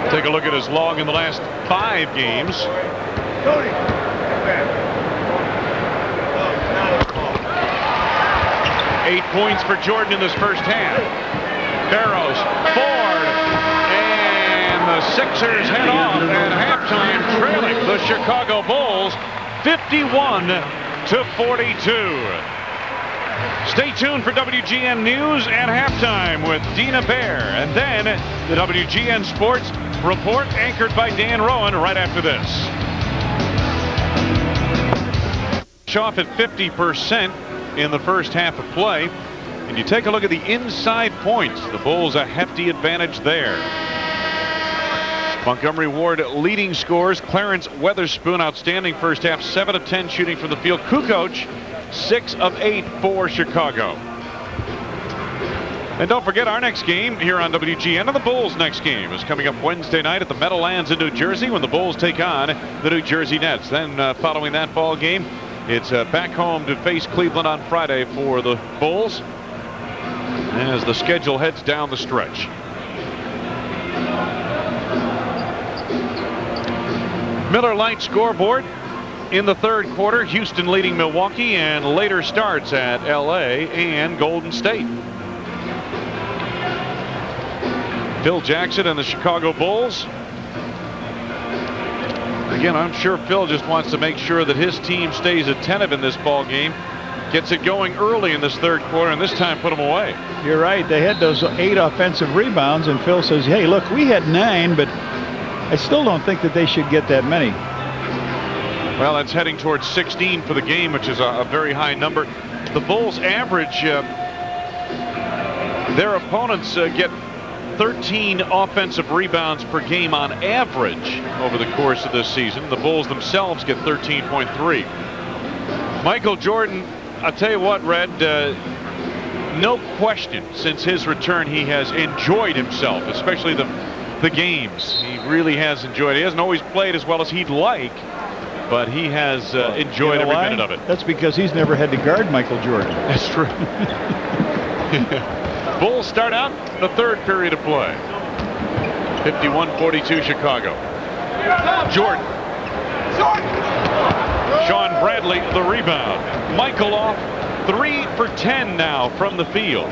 Speaker 1: Take a look at his log in the last 5 games. 8 points for Jordan in this first half. Barrows, Ford, and the Sixers head off at halftime, trailing the Chicago Bulls 51-42. Stay tuned for WGN News at halftime with Dina Bair, and then the WGN Sports Report anchored by Dan Rowan right after this. Off at 50% in the first half of play, and you take a look at the inside points. The Bulls a hefty advantage there. Montgomery Ward leading scores. Clarence Weatherspoon outstanding first half, 7 of 10 shooting from the field. Kukoc 6 of 8 for Chicago. And don't forget our next game here on WGN, and the Bulls' next game is coming up Wednesday night at the Meadowlands in New Jersey when the Bulls take on the New Jersey Nets. Then following that ball game, it's back home to face Cleveland on Friday for the Bulls as the schedule heads down the stretch. Miller Lite scoreboard. In the third quarter, Houston leading Milwaukee, and later starts at LA and Golden State. Phil Jackson and the Chicago Bulls. Again, I'm sure Phil just wants to make sure that his team stays attentive in this ball game. Gets it going early in this third quarter, and this time put them away.
Speaker 2: You're right. They had those 8 offensive rebounds, and Phil says, hey, look, we had 9, but I still don't think that they should get that many.
Speaker 1: Well, that's heading towards 16 for the game, which is a very high number. The Bulls average, their opponents get 13 offensive rebounds per game on average over the course of this season. The Bulls themselves get 13.3. Michael Jordan, I'll tell you what, Red, no question since his return he has enjoyed himself, especially the games. He really has enjoyed it. He hasn't always played as well as he'd like, but he has enjoyed every minute of it.
Speaker 2: That's because he's never had to guard Michael Jordan.
Speaker 1: That's true. Bulls start out the third period of play. 51-42 Chicago. Jordan. Sean Bradley the rebound. Michael off 3 for 10 now from the field.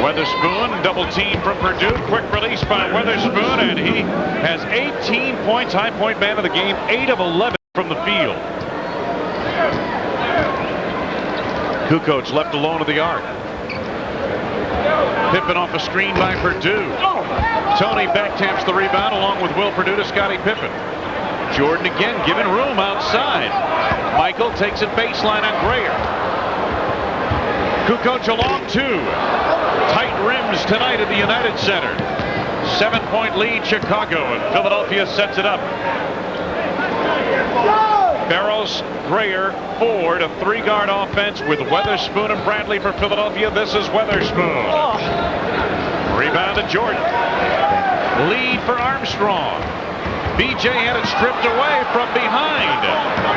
Speaker 1: Weatherspoon, double team from Purdue. Quick release by Weatherspoon, and he has 18 points. High point man of the game, 8 of 11 from the field. Kukoc left alone at the arc. Pippen off a screen by Purdue. Tony back taps the rebound along with Will Purdue to Scottie Pippen. Jordan again giving room outside. Michael takes it baseline on Grayer. Kukoc along 2. Tight rims tonight at the United Center. 7-point lead Chicago, and Philadelphia sets it up. Barrows, Grayer, Ford, a 3-guard offense with Weatherspoon and Bradley for Philadelphia. This is Weatherspoon. Rebound to Jordan. Lead for Armstrong. BJ had it stripped away from behind.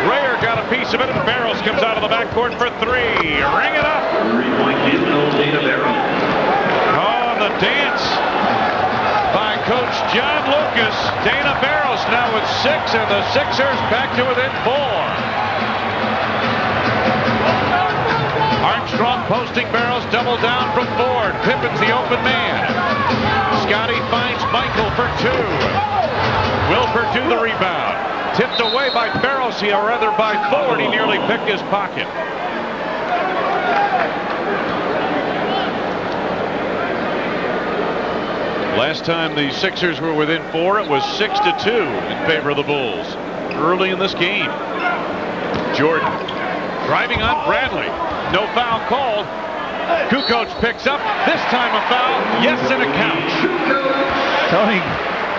Speaker 1: Grayer got a piece of it, and Barrows comes out of the backcourt for 3. Ring it up.
Speaker 3: 3-point Dana Barrows.
Speaker 1: Oh, the dance by Coach John Lucas. Dana Barrows now with 6, and the Sixers back to within 4. Armstrong posting Barrows, double down from Ford. Pippen's the open man. Scottie finds Michael for 2. Will Purdue the rebound. Tipped away by Barrows, or rather by Ford. He nearly picked his pocket. Last time the Sixers were within 4, it was 6-2 in favor of the Bulls. Early in this game. Jordan driving on Bradley. No foul called. Kukoc picks up. This time a foul. Yes, and a count.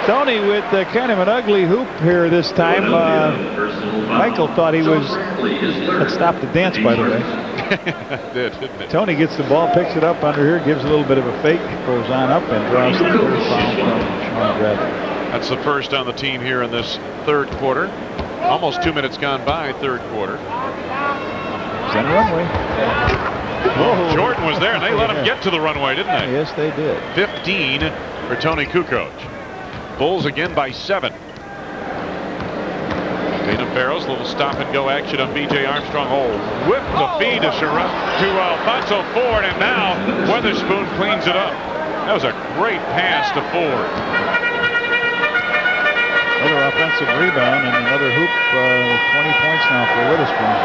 Speaker 2: Tony with kind of an ugly hoop here this time. Michael thought he was. Let's stop the dance, by the way.
Speaker 1: Didn't it?
Speaker 2: Tony gets the ball, picks it up under here, gives a little bit of a fake, goes on up and draws the third foul from Sean Bradley.
Speaker 1: That's the first on the team here in this third quarter. Almost 2 minutes gone by, third quarter.
Speaker 2: Center runway. Whoa.
Speaker 1: Jordan was there, and they let him get to the runway, didn't they?
Speaker 2: Yes, they did.
Speaker 1: 15 for Tony Kukoc. Bulls again by 7. Dana Barros, little stop-and-go action on B.J. Armstrong. Oh, whip the feed to Alfonso Ford, and now Weatherspoon cleans it up. That was a great pass to Ford.
Speaker 2: Another offensive rebound and another hoop with 20 points now for Weatherspoon.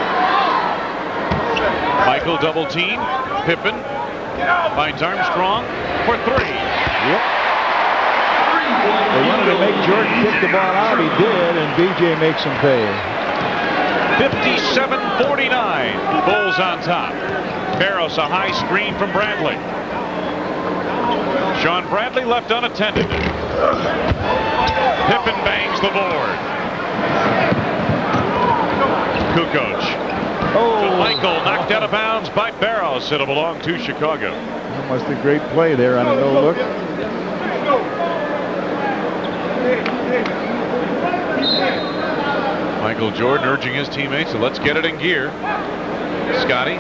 Speaker 1: Michael double team. Pippen finds Armstrong for 3.
Speaker 2: Yep. They wanted to make Jordan kick the ball out. He did, and B.J. makes him pay.
Speaker 1: 57-49. Bulls on top. Barros, a high screen from Bradley. Sean Bradley left unattended. Pippen bangs the board. Kukoc.
Speaker 2: Oh,
Speaker 1: Michael knocked out of bounds by Barros. It'll belong to Chicago.
Speaker 2: almost a great play there on a no look.
Speaker 1: Michael Jordan urging his teammates, so let's get it in gear. Scotty,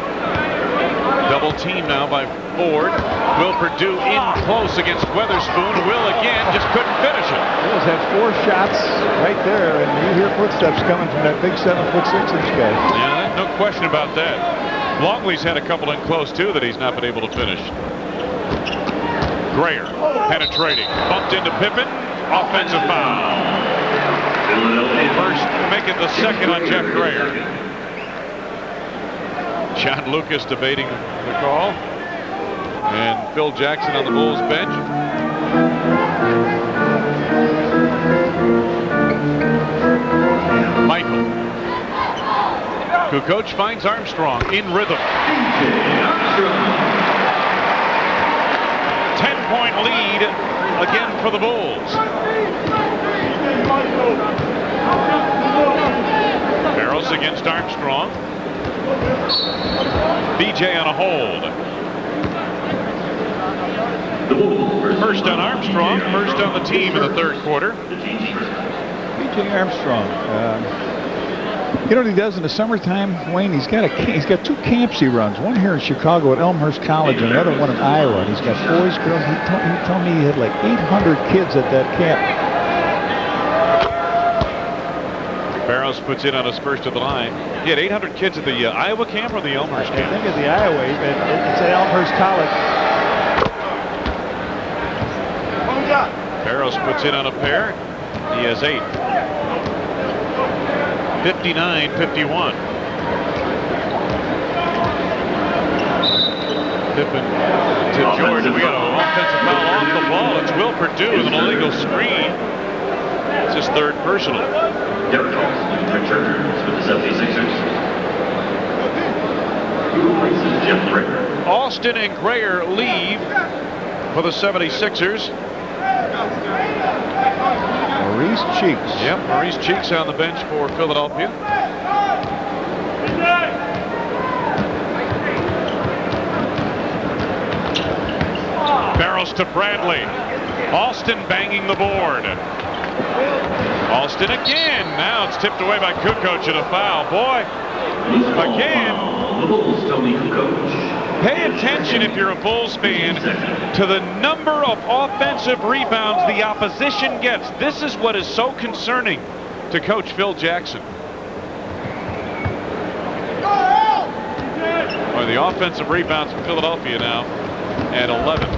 Speaker 1: double team now by Ford. Will Perdue in close against Weatherspoon. Will again, just couldn't finish it.
Speaker 2: Wills had 4 shots right there, and you hear footsteps coming from that big 7'6" guy.
Speaker 1: Yeah, no question about that. Longley's had a couple in close too that he's not been able to finish. Grayer penetrating, bumped into Pippen, offensive foul. First, make it the second on Jeff Grayer. John Lucas debating the call, and Phil Jackson on the Bulls bench. Michael. Kukoc finds Armstrong in rhythm. 10-point lead again for the Bulls. Barros against Armstrong. BJ on a hold. First on Armstrong, first on the team in the third quarter.
Speaker 2: B.J. Armstrong. You know what he does in the summertime, Wayne? He's got 2 camps he runs. One here in Chicago at Elmhurst College, and another one in Iowa. And he's got boys, girls. He told me he had like 800 kids at that camp.
Speaker 1: Barros puts in on his first of the line. He had 800 kids at the Iowa camp or the Elmhurst camp?
Speaker 2: I think at the Iowa. It's at Elmhurst College.
Speaker 1: Barros puts in on a pair. He has 8. 59-51. Pippen to Jordan. We got an offensive foul off the ball. It's Will Perdue with an illegal screen. It's his third personal.
Speaker 3: Derek Austin returns for the 76ers. Who replaces Jeff Grayer?
Speaker 1: Austin and Grayer leave for the 76ers.
Speaker 2: Maurice Cheeks.
Speaker 1: Yep, Maurice Cheeks on the bench for Philadelphia. Barros to Bradley. Austin banging the board. Austin again. Now it's tipped away by Kukoc and a foul. Boy, again.
Speaker 3: The Bulls, Tony Kukoc.
Speaker 1: Pay attention if you're a Bulls fan to the number of offensive rebounds the opposition gets. This is what is so concerning to Coach Phil Jackson. Or the offensive rebounds from Philadelphia now at 11.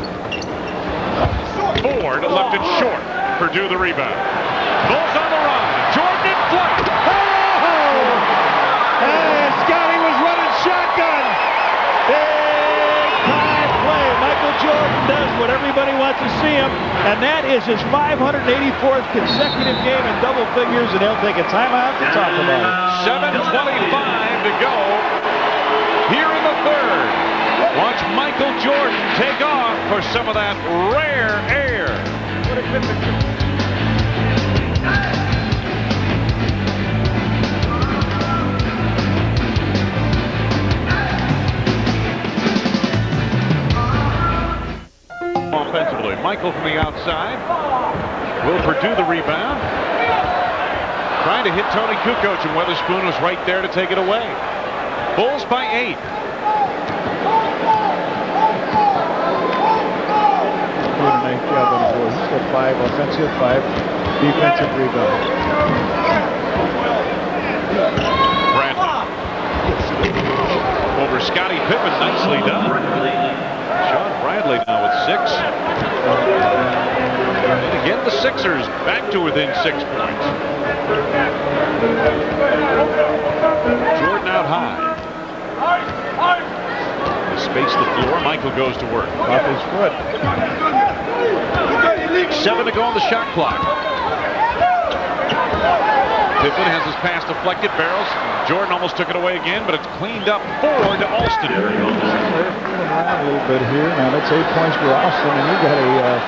Speaker 1: Ford left it short. Perdue the rebound. Bulls on the run. Jordan in flight.
Speaker 2: Hey, Scotty was running shotgun. Big time play. Michael Jordan does what everybody wants to see him, and that is his 584th consecutive game in double figures, and he'll take a timeout to talk about it.
Speaker 1: 7:25 to go here in the third. Watch Michael Jordan take off for some of that rare air.
Speaker 2: What a good picture.
Speaker 1: Offensively, Michael from the outside. Will Purdue the rebound. Trying to hit Tony Kukoc, and Weatherspoon was right there to take it away. Bulls by 8.
Speaker 2: Doing a nice job on the board. He's got 5 offensive, 5 defensive rebounds.
Speaker 1: Bradley. Over Scottie Pippen, nicely done. Sean Bradley now with 6. And again, the Sixers back to within 6 points. Jordan out high. They space the floor. Michael goes to work.
Speaker 2: Off his foot.
Speaker 1: 7 to go on the shot clock. Pippen has his pass deflected. Barrows. Jordan almost took it away again, but it's cleaned up forward to Alston.
Speaker 2: They're fooling around a little bit here. Now that's 8 points for Austin, and you got a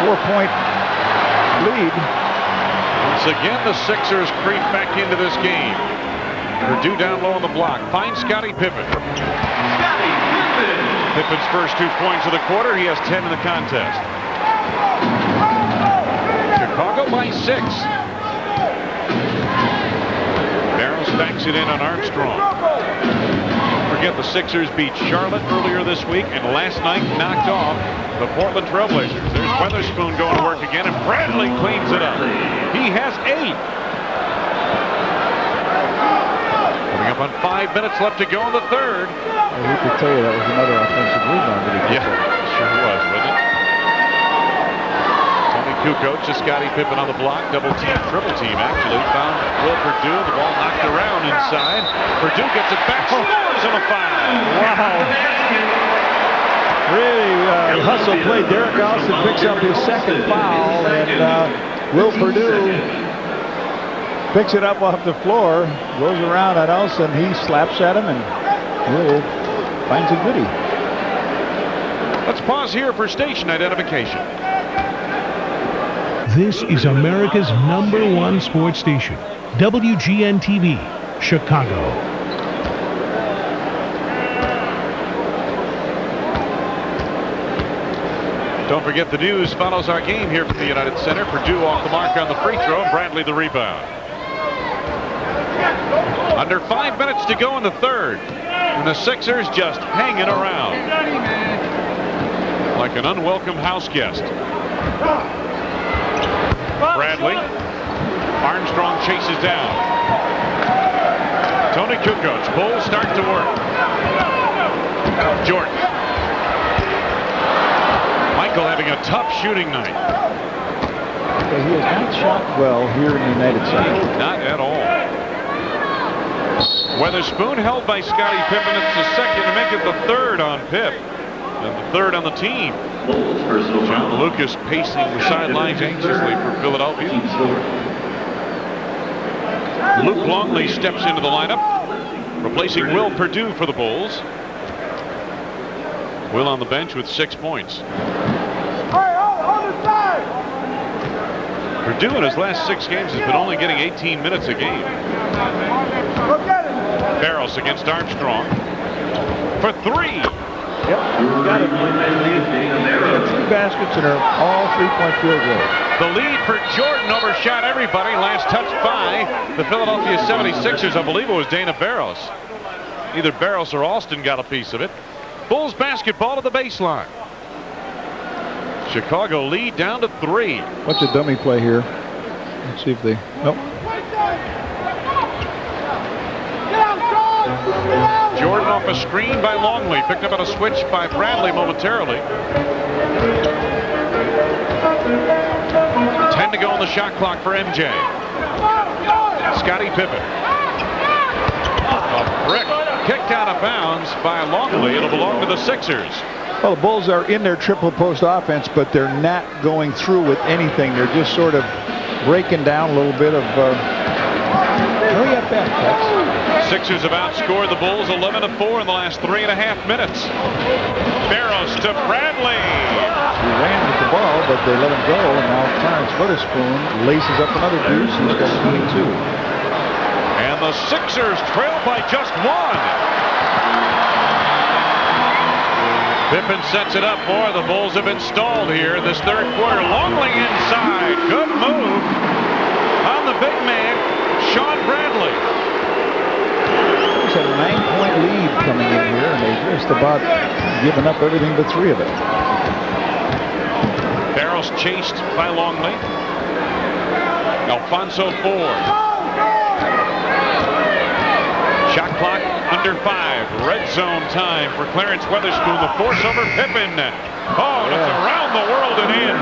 Speaker 2: 4-point lead.
Speaker 1: Once again, the Sixers creep back into this game. Purdue down low on the block. Finds Scottie Pippen. Pippen's first 2 points of the quarter. He has 10 in the contest. Chicago by 6. Barrows backs it in on Armstrong. Don't forget the Sixers beat Charlotte earlier this week, and last night knocked off the Portland Trailblazers. There's Weatherspoon going to work again, and Bradley cleans it up. He has 8. Coming up on 5 minutes left to go in the third.
Speaker 2: Well, we could tell you that was another offensive rebound that he
Speaker 1: Yeah, sure was, wasn't it? Tony Kukoc to Scottie Pippen on the block. Double team, triple team, actually. Found Will Purdue. The ball knocked around inside. Purdue gets it back. Scores on a foul.
Speaker 2: Wow. Really hustle play. Derek Alston picks up his second foul, and Will Purdue picks it up off the floor, goes around at Alston. He slaps at him, and Will finds a goodie.
Speaker 1: Let's pause here for station identification.
Speaker 5: This is America's #1 sports station, WGN-TV, Chicago.
Speaker 1: Don't forget the news follows our game here from the United Center. Purdue off the mark on the free throw. Bradley the rebound. Under 5 minutes to go in the third. And the Sixers just hanging around like an unwelcome house guest. Bradley. Armstrong chases down. Tony Kukoc. Bulls start to work. Jordan. Michael having a tough shooting night.
Speaker 2: Okay, he has not shot well here in the United Center.
Speaker 1: Not at all. Weatherspoon held by Scottie Pippen. It's the second to make it the third on Pip. And the third on the team. John Lucas pacing the sidelines anxiously for Philadelphia. Luke Longley steps into the lineup, replacing Will Purdue for the Bulls. Will on the bench with 6 points. Purdue in his last 6 games has been only getting 18 minutes a game. Barrows against Armstrong for 3.
Speaker 2: Yep, got it. 2 baskets and are all 3-point field goals.
Speaker 1: The lead for Jordan overshot everybody. Last touched by the Philadelphia 76ers. I believe it was Dana Barrows. Either Barrows or Alston got a piece of it. Bulls basketball to the baseline. Chicago lead down to 3.
Speaker 2: What's a dummy play here? Let's see if they... Nope.
Speaker 1: Jordan off a screen by Longley. Picked up on a switch by Bradley momentarily. 10 to go on the shot clock for MJ. Scottie Pippen. A brick kicked out of bounds by Longley. It'll belong to the Sixers.
Speaker 2: Well, the Bulls are in their triple post offense, but they're not going through with anything. They're just sort of breaking down a little bit of... hurry up back, Tex.
Speaker 1: Sixers have outscored the Bulls 11-4 in the last 3.5 minutes. Barrows to Bradley.
Speaker 2: He ran with the ball, but they let him go, and now Clarence Witherspoon laces up another deuce. He's got 22.
Speaker 1: And the Sixers trail by just one. Pippen sets it up more. The Bulls have been stalled here this third quarter. Longley inside. Good move on the big man, Shawn Bradley.
Speaker 2: He's had a 9-point lead coming in here, and they just about given up everything but 3 of it.
Speaker 1: Barrows chased by Longley. Alfonso Ford. Shot clock under 5. Red zone time for Clarence Weatherspoon. The force over Pippen. Oh, and it's around the world and in.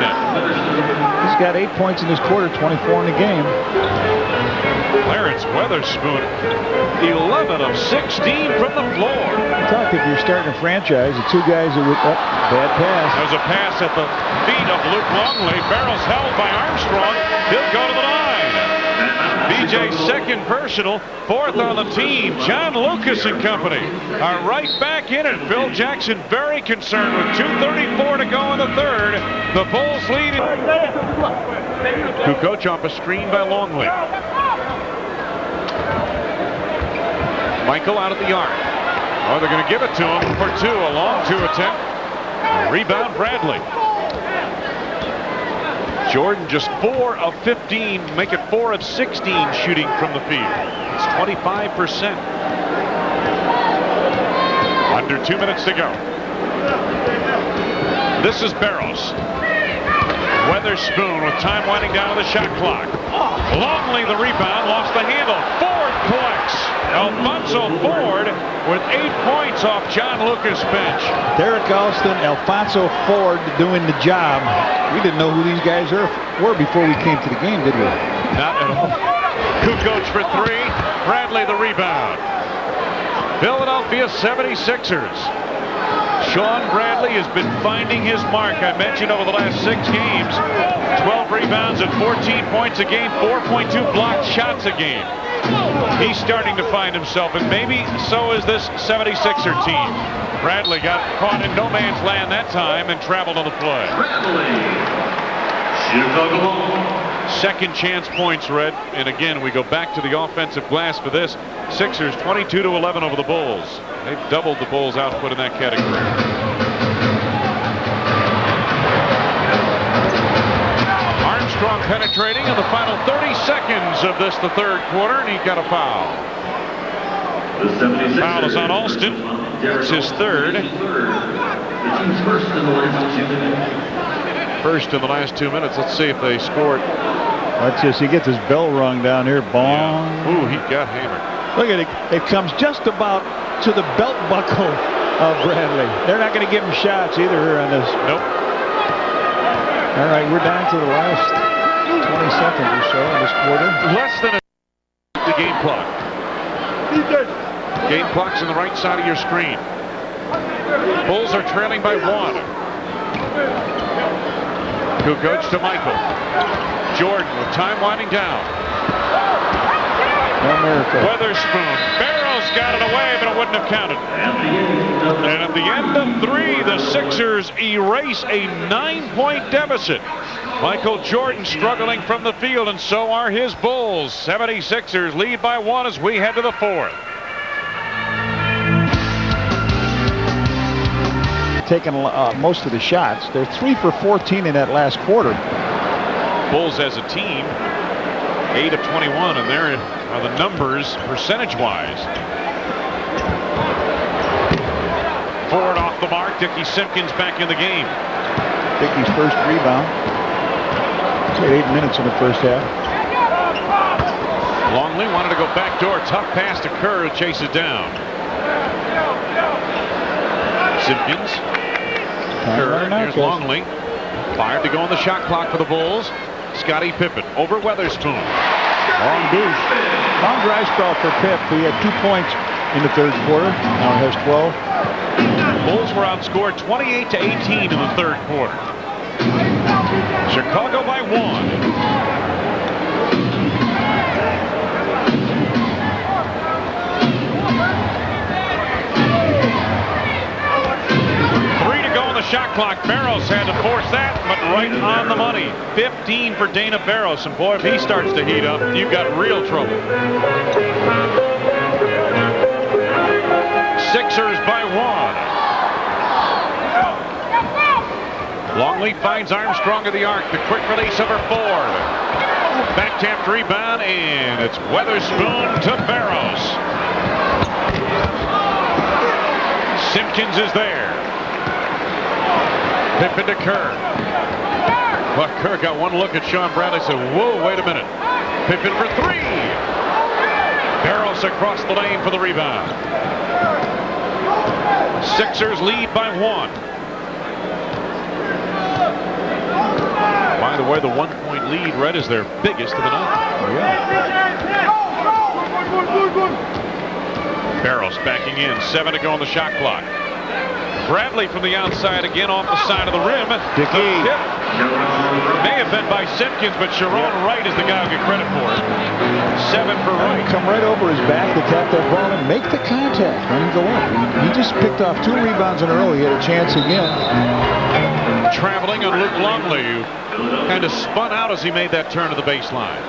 Speaker 2: He's got 8 points in this quarter, 24 in the game.
Speaker 1: Clarence Weatherspoon, 11 of 16 from the floor.
Speaker 2: I thought if you're starting a franchise, the 2 guys that would... bad pass.
Speaker 1: There's a pass at the feet of Luke Longley. Barrels held by Armstrong. He'll go to the line. BJ's second personal, 4th on the team. John Lucas and company are right back in it. Phil Jackson very concerned with 2:34 to go in the third. The Bulls lead. Kukoc off a screen by Longley. Michael out at the arc. Oh, they're going to give it to him for 2. A long 2 attempt. Rebound Bradley. Jordan just 4 of 15, make it 4 of 16 shooting from the field. It's 25%. Under 2 minutes to go. This is Barrows. Weatherspoon with time winding down on the shot clock. Longley the rebound, lost the handle. Ford collects. Alfonso Ford with 8 points off John Lucas' bench.
Speaker 2: Derek Alston, Alfonso Ford doing the job. We didn't know who these guys were before we came to the game, did we?
Speaker 1: Not at all. Kukoc for 3. Bradley the rebound. Philadelphia 76ers. Shawn Bradley has been finding his mark. I mentioned over the last 6 games, 12 rebounds and 14 points a game, 4.2 blocked shots a game. He's starting to find himself, and maybe so is this 76er team. Bradley got caught in no man's land that time and traveled on the play. Second chance points, Red. And again, we go back to the offensive glass for this. Sixers 22-11 over the Bulls. They've doubled the Bulls' output in that category. Armstrong penetrating in the final 30 seconds of this, the third quarter, and he got a foul. Foul is on Alston. It's his third.
Speaker 3: The team's first in the last 2 minutes.
Speaker 1: First in the last 2 minutes. Let's see if they scored.
Speaker 2: Watch this. He gets his bell rung down here. Bong.
Speaker 1: Yeah. Ooh, he got hammered.
Speaker 2: Look at it. It comes just about to the belt buckle of Bradley. They're not going to give him shots either on this.
Speaker 1: Nope.
Speaker 2: All right, we're down to the last 20 seconds or so in this quarter.
Speaker 1: Less than the game clock. Game clock's on the right side of your screen. Bulls are trailing by 1. Kukoc to Michael. Jordan with time winding down.
Speaker 2: No miracle.
Speaker 1: Weatherspoon. Barrows got it away, but it wouldn't have counted. And at the end of 3, the Sixers erase a 9-point deficit. Michael Jordan struggling from the field, and so are his Bulls. 76ers lead by 1 as we head to the 4th.
Speaker 2: Taking most of the shots. They're 3 for 14 in that last quarter.
Speaker 1: Bulls as a team, 8 of 21, and there are the numbers percentage-wise. Ford off the mark. Dickie Simpkins back in the game.
Speaker 2: Dickie's first rebound. Played 8 minutes in the first half.
Speaker 1: Longley wanted to go backdoor. Tough pass to Kerr, who chases down. Simpkins. Kerr, here's Longley. Fired to go on the shot clock for the Bulls. Scottie Pippen over Weatherspoon.
Speaker 2: Long deuce. Long dry spell for Pip. He had 2 points in the third quarter. Now has 12.
Speaker 1: Bulls were outscored 28-18 in the third quarter. Chicago by 1. Shot clock. Barros had to force that, but right on the money. 15 for Dana Barros, and boy, if he starts to heat up, you've got real trouble. Sixers by 1. Longley finds Armstrong of the arc. The quick release over Ford. Back-tapped rebound, and it's Weatherspoon to Barros. Simpkins is there. Pippen to Kerr. Well, Kerr got one look at Sean Bradley, said, whoa, wait a minute. Pippen for 3. Barros across the lane for the rebound. Sixers lead by 1. By the way, the 1-point lead, Red, is their biggest of the night.
Speaker 2: Oh, yeah.
Speaker 1: Barros backing in. 7 to go on the shot clock. Bradley from the outside again off the side of the rim.
Speaker 2: Dickey.
Speaker 1: May have been by Simpkins, but Sharon Wright is the guy who get credit for it. 7 for Wright.
Speaker 2: Come right over his back to tap that ball and make the contact. Let him go up. He just picked off 2 rebounds in a row. He had a chance again.
Speaker 1: Traveling on Luke Longley, who kind of spun out as he made that turn to the baseline.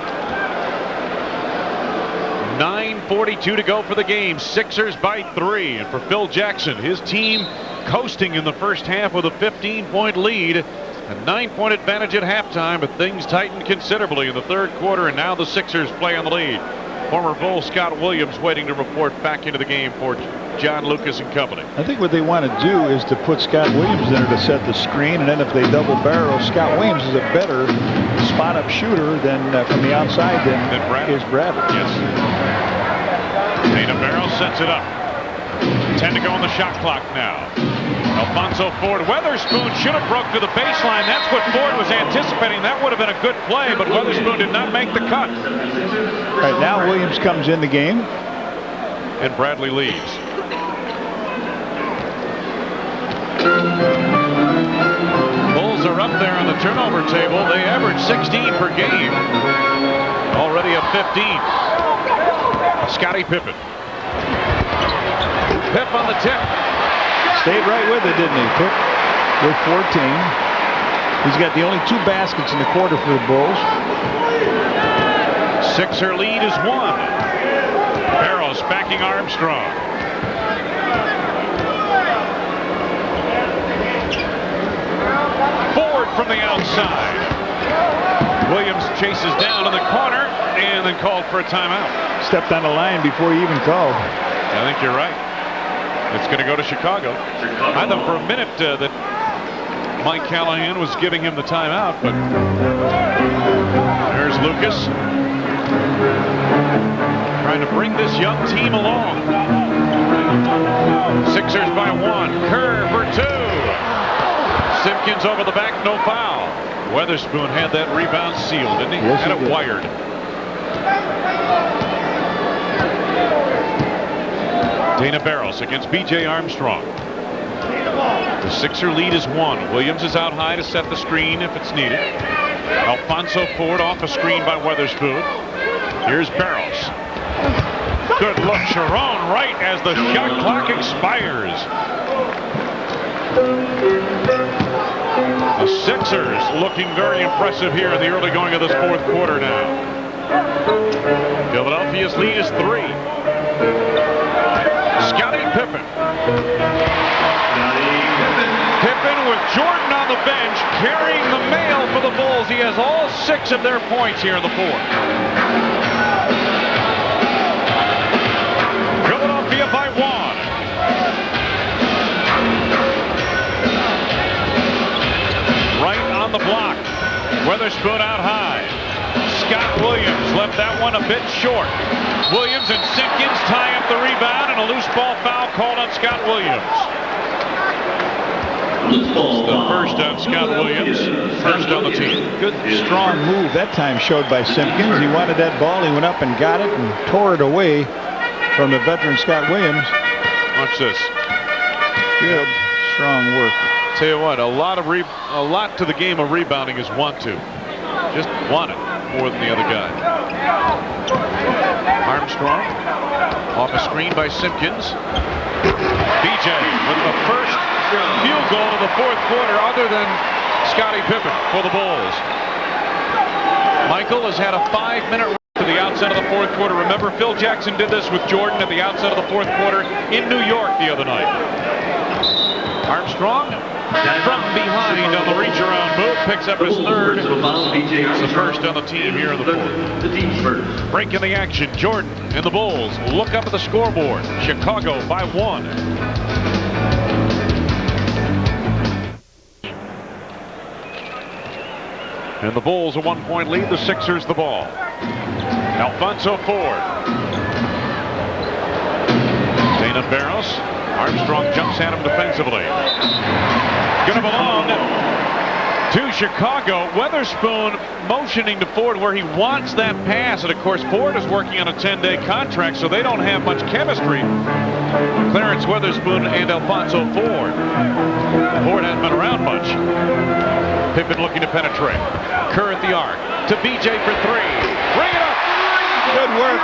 Speaker 1: 9:42 to go for the game. Sixers by 3. And for Phil Jackson, his team coasting in the first half with a 15-point lead. A 9-point advantage at halftime, but things tightened considerably in the third quarter, and now the Sixers play on the lead. Former Bull Scott Williams waiting to report back into the game for John Lucas and company.
Speaker 2: I think what they want to do is to put Scott Williams in there to set the screen, and then if they double barrel, Scott Williams is a better spot-up shooter than from the outside than
Speaker 1: Bradley.
Speaker 2: Is Bradley.
Speaker 1: Yes. Dana Barros sets it up. 10 to go on the shot clock now. Alfonso Ford. Weatherspoon should have broke to the baseline. That's what Ford was anticipating. That would have been a good play, but Weatherspoon did not make the cut.
Speaker 2: Right now, Williams comes in the game.
Speaker 1: And Bradley leaves. Bulls are up there on the turnover table. They average 16 per game. Already at 15. Scottie Pippen. Pip on the tip.
Speaker 2: Stayed right with it, didn't he? Pip with 14. He's got the only 2 baskets in the quarter for the Bulls.
Speaker 1: Sixer lead is 1. Barros backing Armstrong. Ford from the outside. Williams chases down in the corner and then called for a timeout.
Speaker 2: Stepped on the line before he even called.
Speaker 1: I think you're right. It's going to go to Chicago. I thought for a minute that Mike Callahan was giving him the timeout, but there's Lucas trying to bring this young team along. Sixers by 1. Kerr for 2. Simpkins over the back, no foul. Weatherspoon had that rebound sealed, didn't he?
Speaker 2: Yes,
Speaker 1: had
Speaker 2: he
Speaker 1: it
Speaker 2: did.
Speaker 1: wired. Dana Barros against B.J. Armstrong. The Sixer lead is 1. Williams is out high to set the screen if it's needed. Alfonso Ford off a screen by Weatherspoon. Here's Barros. Good look, Sharon Wright as the shot clock expires. The Sixers looking very impressive here in the early going of this fourth quarter now. Philadelphia's lead is 3. Scottie Pippen. Pippen with Jordan on the bench, carrying the mail for the Bulls. He has all 6 of their points here in the fourth. Philadelphia by 1. Right on the block. Weatherspoon out high. Scott Williams left that one a bit short. Williams and Simpkins tie up the rebound, and a loose ball foul called on Scott Williams. The first on Scott Williams, first on the team.
Speaker 2: Good, strong move that time showed by Simpkins. He wanted that ball. He went up and got it and tore it away from the veteran Scott Williams.
Speaker 1: Watch this.
Speaker 2: Good. Strong work.
Speaker 1: Tell you what, a lot to the game of rebounding is want to. Just want it more than the other guy. Armstrong off a screen by Simpkins. BJ with the first field goal of the fourth quarter other than Scottie Pippen for the Bulls. Michael has had a 5-minute run to the outset of the fourth quarter. Remember, Phil Jackson did this with Jordan at the outset of the fourth quarter in New York the other night. Armstrong from behind on the reach around move, picks up his third. It's the first on the team here in the fourth. Break in the action. Jordan and the Bulls look up at the scoreboard. Chicago by 1. And the Bulls a 1-point lead. The Sixers the ball. Alfonso Ford. Dana Barros. Armstrong jumps at him defensively. Going to belong to Chicago. Weatherspoon motioning to Ford where he wants that pass. And of course, Ford is working on a 10-day contract, so they don't have much chemistry. Clarence Weatherspoon and Alfonso Ford. Ford hasn't been around much. Pippen looking to penetrate. Kerr at the arc. To BJ for 3. Bring it up.
Speaker 2: Good work.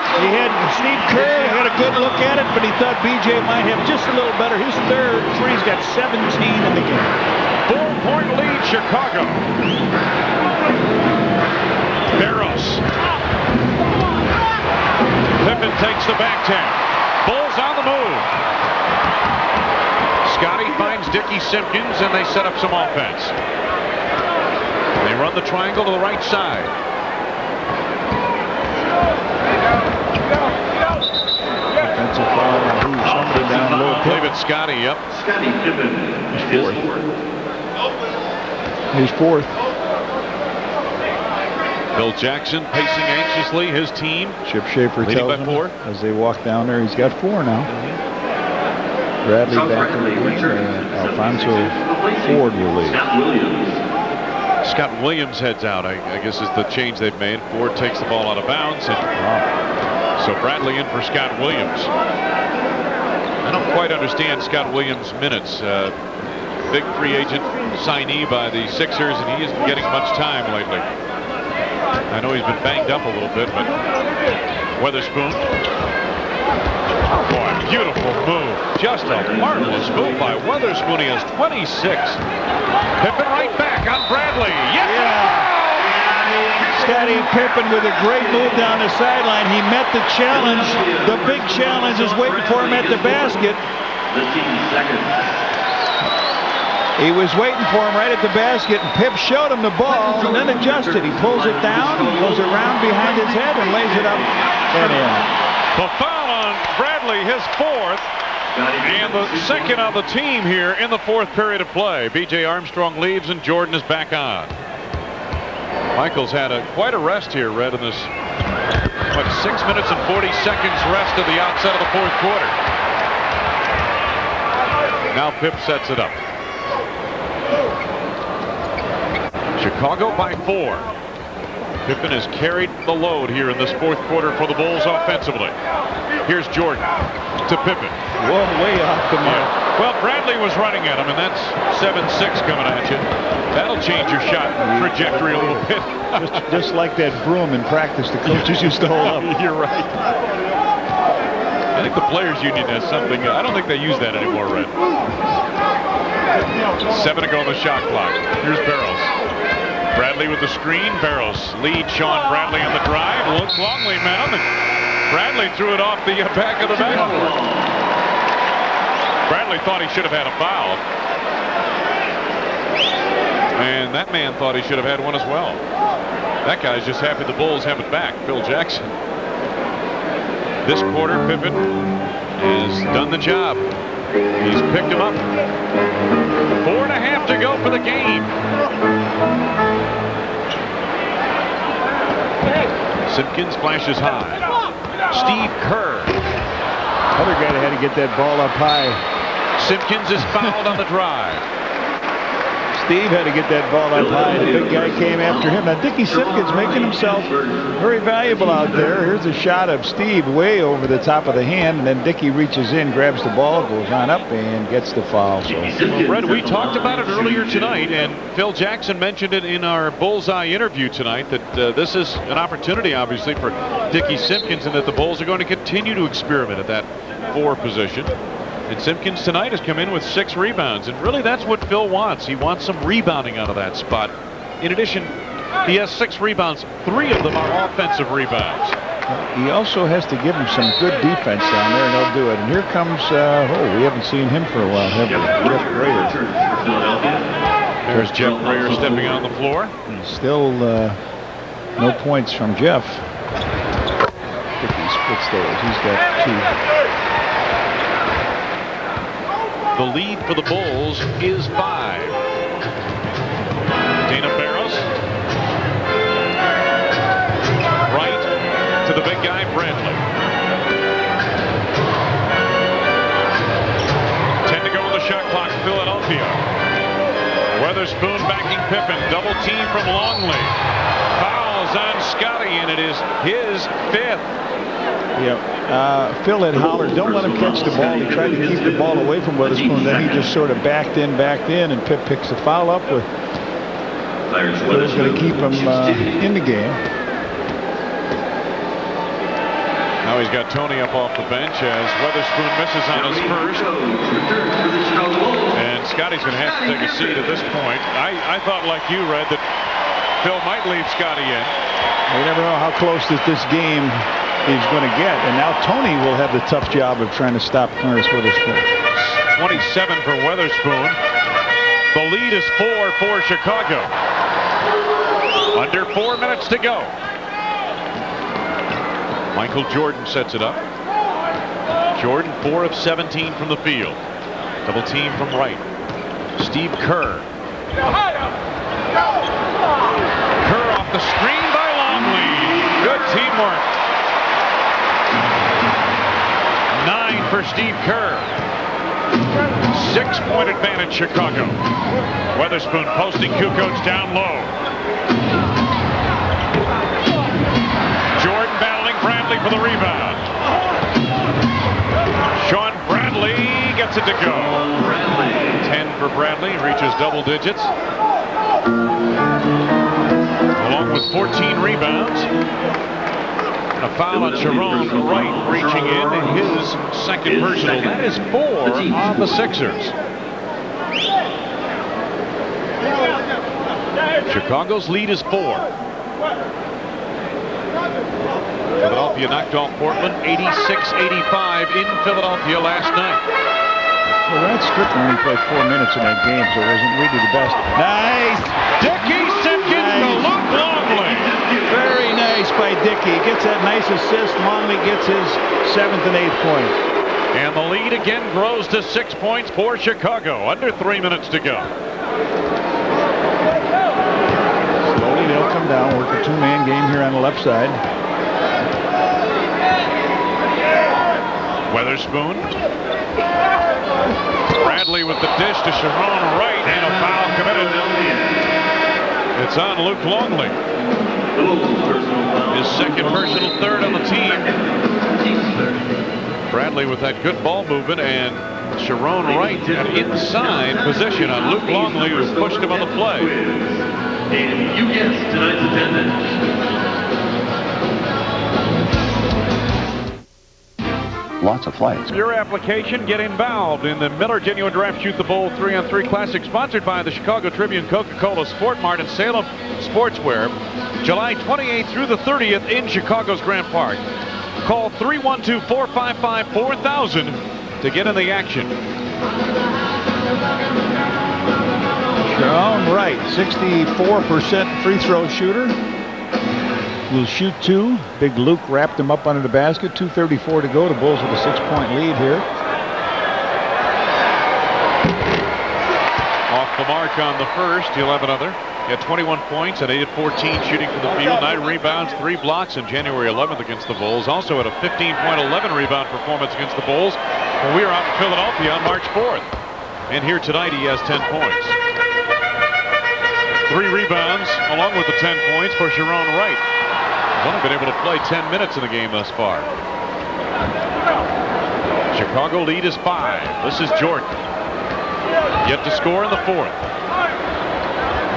Speaker 2: Steve Kerr had a good look at it, but he thought BJ might have just a little better. His third three. He's got 17 in the game.
Speaker 1: 4-point lead, Chicago. Barros. Pippen takes the back tap. Bulls on the move. Scottie finds Dickie Simpkins, and they set up some offense. They run the triangle to the right side.
Speaker 2: Offensive foul on who? Somebody down low.
Speaker 1: I believe it's Scottie, yep.
Speaker 3: Scottie Pippen is fourth.
Speaker 2: He's fourth.
Speaker 1: Phil Jackson pacing anxiously. His team.
Speaker 2: Chip Schaefer
Speaker 1: leading
Speaker 2: tells
Speaker 1: by
Speaker 2: him
Speaker 1: 4.
Speaker 2: as they walk down there. He's got 4 now. Bradley back in the game. Alfonso Ford will lead.
Speaker 1: Scott Williams heads out. I guess is the change they've made. Ford takes the ball out of bounds. And so Bradley in for Scott Williams. I don't quite understand Scott Williams' minutes. Big free agent signee by the Sixers, and he isn't getting much time lately. I know he's been banged up a little bit, but Weatherspoon. Oh boy, beautiful move. Just a marvelous move by Weatherspoon. He has 26. Pippen right back on Bradley. Yes!
Speaker 2: Yeah. Scottie Pippen with a great move down the sideline. He met the challenge. The big challenge is waiting for him at the basket. He was waiting for him right at the basket, and Pip showed him the ball and then adjusted. He pulls it down, goes around behind his head, and lays it up and in.
Speaker 1: The foul on Bradley, his 4th, and the 2nd on the team here in the 4th period of play. B.J. Armstrong leaves, and Jordan is back on. Michael's had quite a rest here, Red, in this 6 minutes and 40 seconds rest at the outset of the 4th quarter. Now Pip sets it up. Chicago by 4. Pippen has carried the load here in this 4th quarter for the Bulls offensively. Here's Jordan to Pippen.
Speaker 2: Whoa, way off the mark.
Speaker 1: Yeah. Well, Bradley was running at him, and that's 7-6 coming at you. That'll change your shot trajectory a little bit.
Speaker 2: just like that broom in practice the coaches used to hold up.
Speaker 1: You're right. I think the Players Union has something. I don't think they use that anymore, Red. 7 to go on the shot clock. Here's Barros. Bradley with the screen. Barros leads Sean Bradley on the drive. Looks Longley met him, and Bradley threw it off the back of the backboard. Bradley thought he should have had a foul. And that man thought he should have had one as well. That guy's just happy the Bulls have it back, Phil Jackson. This quarter, Pippen has done the job. He's picked him up. 4.5 to go for the game. Simpkins flashes high. Steve Kerr.
Speaker 2: Other guy that had to get that ball up high.
Speaker 1: Simpkins is fouled on the drive.
Speaker 2: Steve had to get that ball up high. The big guy came after him. Now, Dickie Simpkins making himself very valuable out there. Here's a shot of Steve way over the top of the hand, and then Dickie reaches in, grabs the ball, goes on up, and gets the foul. So,
Speaker 1: well, Red, we talked about it earlier tonight, and Phil Jackson mentioned it in our Bullseye interview tonight, that this is an opportunity, obviously, for Dickie Simpkins, and that the Bulls are going to continue to experiment at that 4 position. And Simpkins tonight has come in with 6 rebounds, and really that's what Phil wants. He wants some rebounding out of that spot. In addition, he has 6 rebounds. 3 of them are offensive rebounds.
Speaker 2: He also has to give him some good defense down there, and he'll do it. And here comes, we haven't seen him for a while, have we? Jeff Grayer.
Speaker 1: There's Jeff Grayer stepping on the floor.
Speaker 2: Still no points from Jeff. Dickie splits those. He's got 2.
Speaker 1: The lead for the Bulls is 5. Dana Barros. Right to the big guy, Bradley. 10 to go on the shot clock, Philadelphia. Weatherspoon backing Pippen. Double team from Longley. Fouls on Scotty, and it is his 5th.
Speaker 2: Yeah, Phil had hollered, don't let him catch the ball. He tried to keep the ball away from Weatherspoon. Then he just sort of backed in, and Pip picks the foul up with. Phil's going to keep him in the game.
Speaker 1: Now he's got Tony up off the bench as Weatherspoon misses on his first. And Scotty's going to have to take a seat at this point. I thought, like you, Red, that Phil might leave Scotty in.
Speaker 2: You never know how close this game is going to get, and now Tony will have the tough job of trying to stop Clarence Weatherspoon.
Speaker 1: 27 for Weatherspoon. The lead is 4 for Chicago. Under 4 minutes to go. Michael Jordan sets it up. Jordan 4 of 17 from the field. Double team from right. Steve Kerr. Kerr off the screen by Longley. Good teamwork. 9 for Steve Kerr. 6-point advantage, Chicago. Weatherspoon posting Kukoc down low. Jordan battling Bradley for the rebound. Sean Bradley gets it to go. 10 for Bradley, reaches double digits. Along with 14 rebounds. A foul on Sharon Wright, reaching in his 2nd personal. That is 4 on the Sixers. Chicago's lead is 4. Philadelphia knocked off Portland 86-85 in Philadelphia last night.
Speaker 2: Well, Rod Strickland only played 4 minutes in that game, so it wasn't really the best. Nice!
Speaker 1: Dickie Simpkins to Luke Longley.
Speaker 2: Very nice by Dickie. Gets that nice assist. Longley gets his 7th and 8th point.
Speaker 1: And the lead again grows to 6 points for Chicago. Under 3 minutes to go.
Speaker 2: Slowly they'll come down. Work a 2-man game here on the left side.
Speaker 1: Weatherspoon. Bradley with the dish to Sharon Wright, and a foul committed. It's on Luke Longley. His 2nd personal, 3rd on the team. Bradley with that good ball movement, and Sharon Wright an inside position on Luke Longley, who pushed him on the play.
Speaker 3: And you guessed tonight's attendance.
Speaker 4: Lots of flights.
Speaker 1: Your application, get involved in the Miller Genuine Draft Shoot the Bull 3-on-3 Classic, sponsored by the Chicago Tribune, Coca-Cola, Sport Mart, and Salem Sportswear. July 28th through the 30th in Chicago's Grant Park. Call 312-455-4000 to get in the action.
Speaker 2: Sharon Wright, 64% free throw shooter. Will shoot 2. Big Luke wrapped him up under the basket. 2:34 to go. The Bulls with a 6-point lead here.
Speaker 1: Off the mark on the first. He'll have another. He had 21 points at 8 of 14 shooting from the field. 9 rebounds, 3 blocks on January 11th against the Bulls. Also had a 15-point, 11 rebound performance against the Bulls when we were out in Philadelphia on March 4th. And here tonight he has 10 points. 3 rebounds along with the 10 points for Sharon Wright. He's only been able to play 10 minutes in the game thus far. Chicago lead is 5. This is Jordan. Yet to score in the 4th.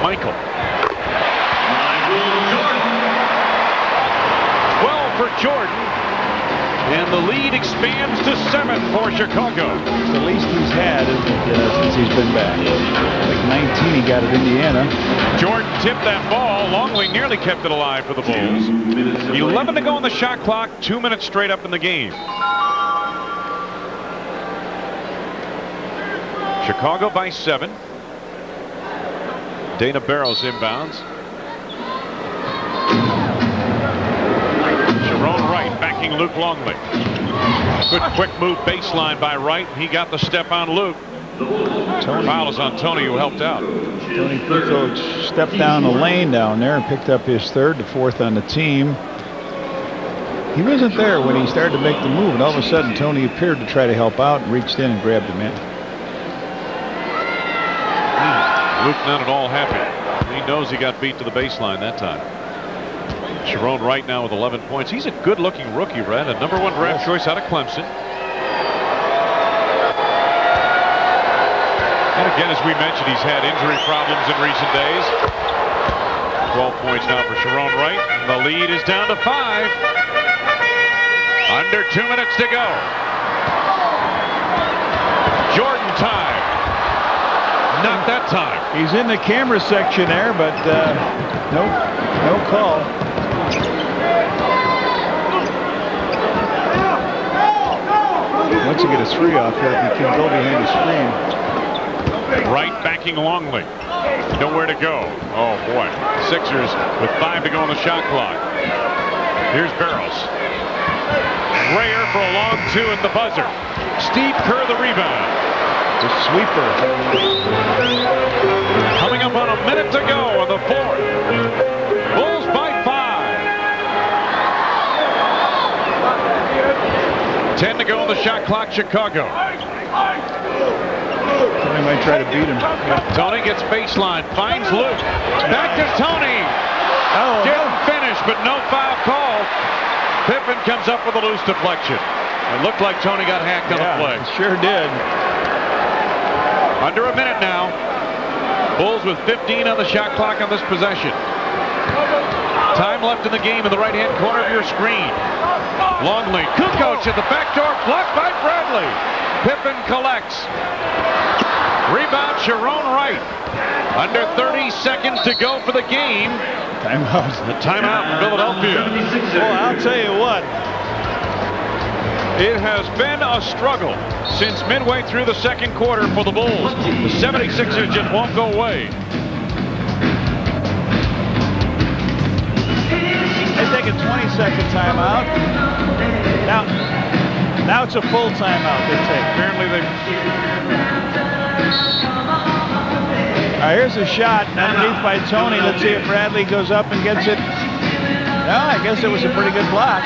Speaker 1: Michael. 12 for Jordan. And the lead expands to 7 for Chicago.
Speaker 2: It's the least he's had since he's been back. Like 19 he got at Indiana.
Speaker 1: Jordan tipped that ball. Longley nearly kept it alive for the Bulls. 11 to go on the shot clock. 2 minutes straight up in the game. Chicago by 7. Dana Barros inbounds. Sharon Wright backing Luke Longley. Good quick move baseline by Wright. He got the step on Luke. Foul is on Tony, who helped out.
Speaker 2: Tony Kukoc stepped down the lane down there and picked up his 3rd to 4th on the team. He wasn't there when he started to make the move, and all of a sudden Tony appeared to try to help out and reached in and grabbed him in.
Speaker 1: Luke not at all happy. He knows he got beat to the baseline that time. Sharon Wright now with 11 points. He's a good-looking rookie, Red. A #1 draft choice out of Clemson. And again, as we mentioned, he's had injury problems in recent days. 12 points now for Sharon Wright. The lead is down to 5. Under 2 minutes to go. Jordan time. Not that time.
Speaker 2: He's in the camera section there, but no call. Once you get a 3 off here, if you can go behind the screen.
Speaker 1: Wright backing Longley. Nowhere to go. Oh boy. Sixers with 5 to go on the shot clock. Here's Barros. Rayer for a long 2 at the buzzer. Steve Kerr the rebound.
Speaker 2: The sweeper.
Speaker 1: Coming up on a minute to go on the 4th. Bulls by 5. 10 to go on the shot clock, Chicago.
Speaker 2: Tony might try to beat him.
Speaker 1: Tony gets baseline, finds Luke. Back to Tony.
Speaker 2: Oh,
Speaker 1: Didn't finish, but no foul call. Pippen comes up with a loose deflection. It looked like Tony got hacked on the play.
Speaker 2: It sure did.
Speaker 1: Under a minute now. Bulls with 15 on the shot clock on this possession. Time left in the game in the right-hand corner of your screen. Longley, Kukoc at the back door, blocked by Bradley. Pippen collects. Rebound, Sharon Wright. Under 30 seconds to go for the game.
Speaker 2: Timeout.
Speaker 1: The timeout in Philadelphia.
Speaker 2: Well, I'll tell you what.
Speaker 1: It has been a struggle since midway through the 2nd quarter for the Bulls. The 76ers just won't go away.
Speaker 2: They take a 20-second timeout. Now it's a full timeout they take.
Speaker 1: Apparently they...
Speaker 2: All right, here's a shot underneath by Tony. Let's see if Bradley goes up and gets it. No, I guess it was a pretty good block.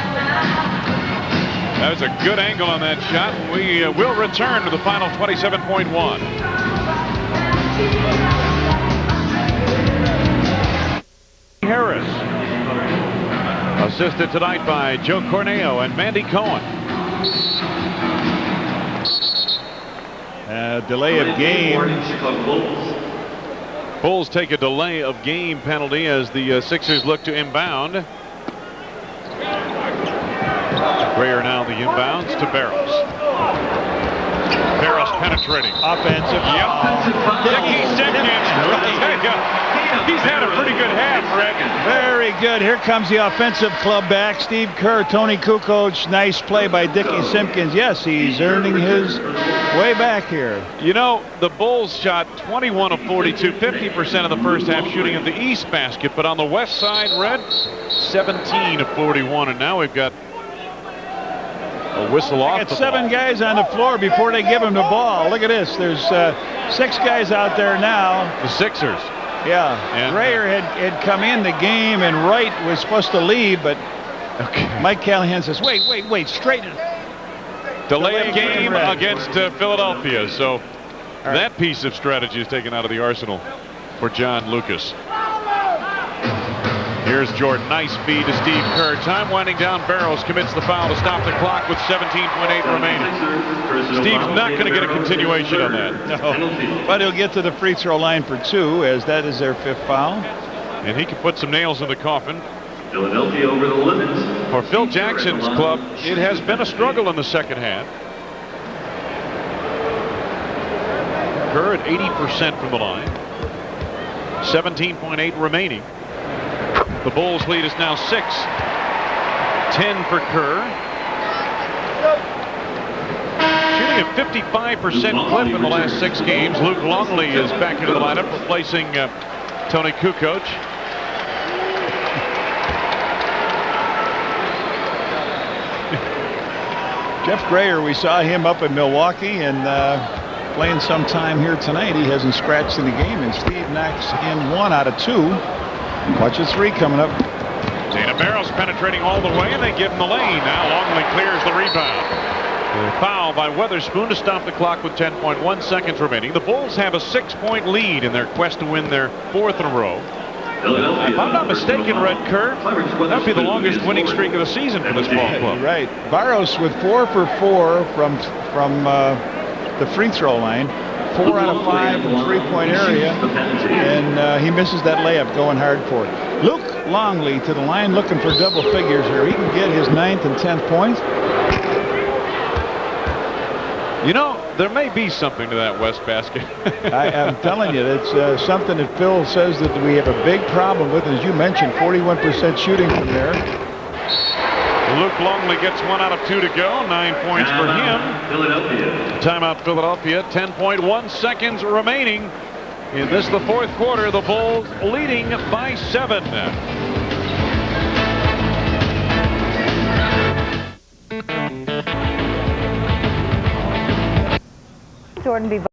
Speaker 1: That was a good angle on that shot. We will return to the final 27.1. Harris. Assisted tonight by Joe Corneo and Mandy Cohen.
Speaker 2: Delay of game.
Speaker 1: Bulls take a delay of game penalty as the Sixers look to inbound. Rayer now the inbounds to Barros. Barros penetrating.
Speaker 2: Offensive.
Speaker 1: Yep. Dickey Simpkins. He's had a pretty good half, Fred.
Speaker 2: Very good. Here comes the offensive club back. Steve Kerr, Tony Kukoc. Nice play by Dickey Simpkins. Yes, he's earning his way back here.
Speaker 1: You know, the Bulls shot 21 of 42, 50% of the first half shooting at the east basket, but on the west side, Red, 17 of 41, and now we've got a whistle off.
Speaker 2: Got 7 guys on the floor before they give him the ball. Look at this. There's 6 guys out there now.
Speaker 1: The Sixers.
Speaker 2: Yeah.
Speaker 1: And
Speaker 2: Rayer had come in the game, and Wright was supposed to leave, but Mike Callahan says, wait, straighten it.
Speaker 1: Delay of game against Philadelphia. So that piece of strategy is taken out of the arsenal for John Lucas. Here's Jordan. Nice feed to Steve Kerr. Time winding down. Barrows commits the foul to stop the clock with 17.8 remaining. Steve's not going to get a continuation on that.
Speaker 2: No. But he'll get to the free throw line for 2, as that is their 5th foul.
Speaker 1: And he can put some nails in the coffin.
Speaker 3: Philadelphia over the limits.
Speaker 1: For Phil Jackson's club, it has been a struggle in the second half. Kerr at 80% from the line. 17.8 remaining. The Bulls lead is now 6. 10 for Kerr. Shooting a 55% clip in the last 6 games. Luke Longley is back into the lineup, replacing Tony Kukoc.
Speaker 2: Jeff Grayer, we saw him up in Milwaukee and playing some time here tonight. He hasn't scratched in the game, and Steve knocks in 1 out of 2. Watch a 3 coming up.
Speaker 1: Dana Barrows penetrating all the way, and they give him the lane. Now Longley clears the rebound. The foul by Weatherspoon to stop the clock with 10.1 seconds remaining. The Bulls have a 6-point lead in their quest to win their 4th in a row. If I'm not mistaken, Red Kerr, that would be the longest winning streak of the season for this ball club.
Speaker 2: Right. Barrows with 4 for 4 from the free throw line. 4 out of 5 from the 3-point area, and he misses that layup going hard for it. Luke Longley to the line looking for double figures here. He can get his 9th and 10th points.
Speaker 1: You know, there may be something to that West basket.
Speaker 2: I'm telling you, it's something that Phil says that we have a big problem with. As you mentioned, 41% shooting from there.
Speaker 1: Luke Longley gets 1 out of 2 to go. 9 points for him.
Speaker 3: Philadelphia.
Speaker 1: Timeout Philadelphia. 10.1 seconds remaining. In this, the 4th quarter, the Bulls leading by 7.
Speaker 6: Jordan B.